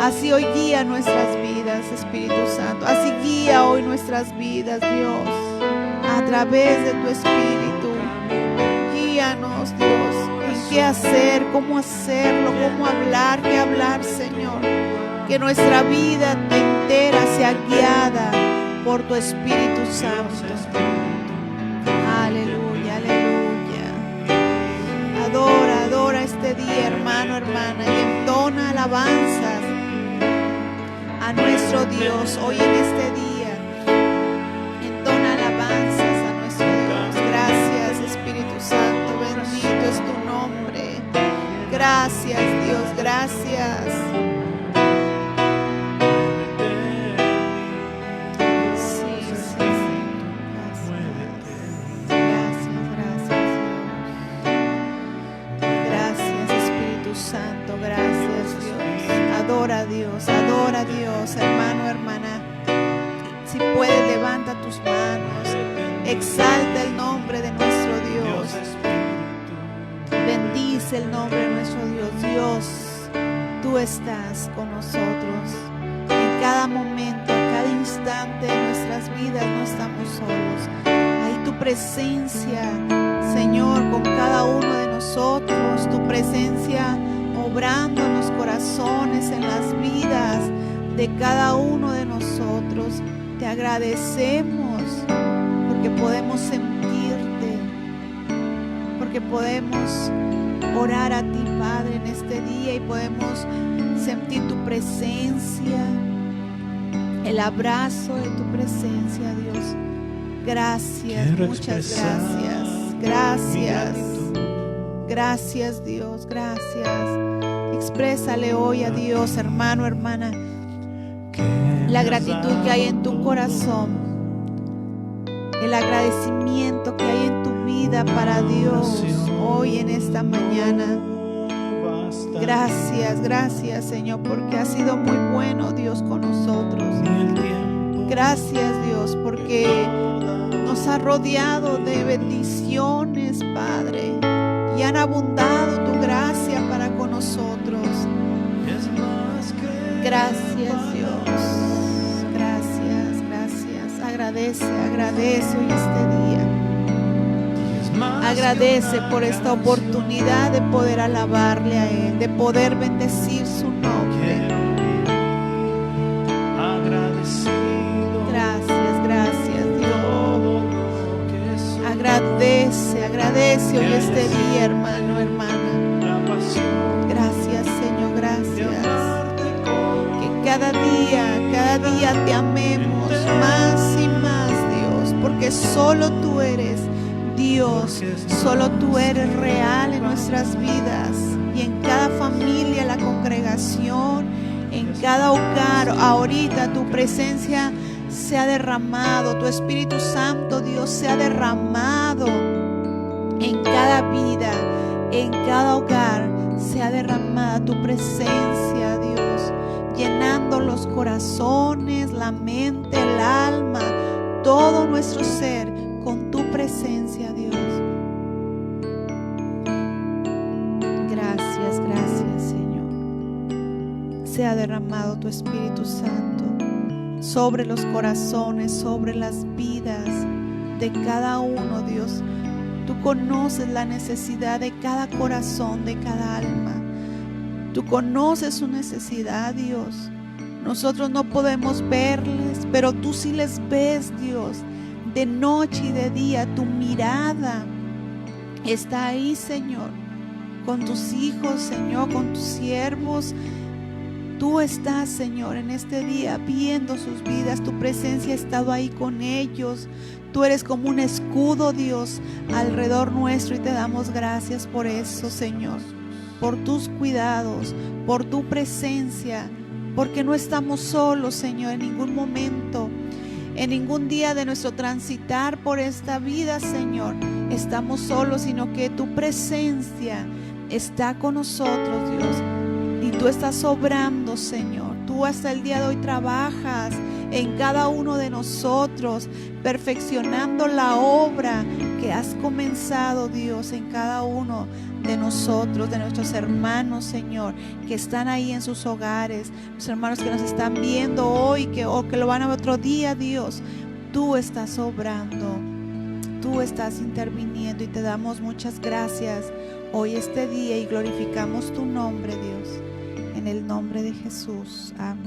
así hoy guía nuestras vidas, Espíritu Santo. Así guía hoy nuestras vidas, Dios, a través de tu Espíritu. Guíanos, Dios, en qué hacer, cómo hacerlo, cómo hablar, qué hablar, Señor. Que nuestra vida entera sea guiada por tu Espíritu Santo. Aleluya, aleluya. Adora, adora este día, hermano, hermana, y entona alabanzas a nuestro Dios hoy en este día. Entona alabanzas a nuestro Dios. Gracias, Espíritu Santo, bendito es tu nombre. Gracias, Dios, gracias. Adora a Dios, hermano, hermana. Si puedes, levanta tus manos, exalta el nombre de nuestro Dios, bendice el nombre de nuestro Dios. Dios, tú estás con nosotros en cada momento, en cada instante de nuestras vidas. No estamos solos. Ahí tu presencia, Señor, con cada uno de nosotros, tu presencia obrando en los corazones, en las vidas de cada uno de nosotros. Te agradecemos porque podemos sentirte, porque podemos orar a ti, Padre, en este día, y podemos sentir tu presencia, el abrazo de tu presencia, Dios. Gracias, muchas gracias, gracias, gracias, Dios, gracias. Exprésale hoy a Dios, hermano, hermana, la gratitud que hay en tu corazón, el agradecimiento que hay en tu vida para Dios hoy en esta mañana. Gracias, gracias, Señor, porque has sido muy bueno, Dios, con nosotros. Gracias, Dios, porque nos ha rodeado de bendiciones, Padre, y han abundado tu gracia para con nosotros. Gracias, Dios. Gracias, gracias. Agradece hoy este día. Agradece por esta oportunidad de poder alabarle a Él, de poder bendecir su nombre. Gracias, gracias, Dios. Agradece hoy este día, hermano, hermana. Gracias, Señor, gracias. Que cada día te amemos más y más, Dios, porque solo tú eres Dios, solo tú eres real en nuestras vidas y en cada familia, la congregación, en cada hogar. Ahorita tu presencia se ha derramado, tu Espíritu Santo, Dios, se ha derramado en cada vida, en cada hogar. Se ha derramado tu presencia, Dios, llenando los corazones, la mente, el alma, todo nuestro ser con tu presencia, Dios. Gracias, gracias, Señor. Se ha derramado tu Espíritu Santo sobre los corazones, sobre las vidas de cada uno, Dios. Tú conoces la necesidad de cada corazón, de cada alma. Tú conoces su necesidad, Dios. Nosotros no podemos verles, pero tú sí les ves, Dios. De noche y de día, tu mirada está ahí, Señor, con tus hijos, Señor, con tus siervos. Tú estás, Señor, en este día viendo sus vidas. Tu presencia ha estado ahí con ellos. Tú eres como un escudo, Dios, alrededor nuestro, y te damos gracias por eso, Señor, por tus cuidados, por tu presencia, porque no estamos solos, Señor, en ningún momento, en ningún día de nuestro transitar por esta vida, Señor, estamos solos, sino que tu presencia está con nosotros, Dios, y tú estás obrando, Señor. tú hasta el día de hoy trabajas en cada uno de nosotros, perfeccionando la obra que has comenzado, Dios, en cada uno de nosotros, de nuestros hermanos, Señor, que están ahí en sus hogares, los hermanos que nos están viendo hoy, o que lo van a ver otro día, Dios. Tú estás obrando, tú estás interviniendo y te damos muchas gracias hoy este día y glorificamos tu nombre, Dios, en el nombre de Jesús. Amén.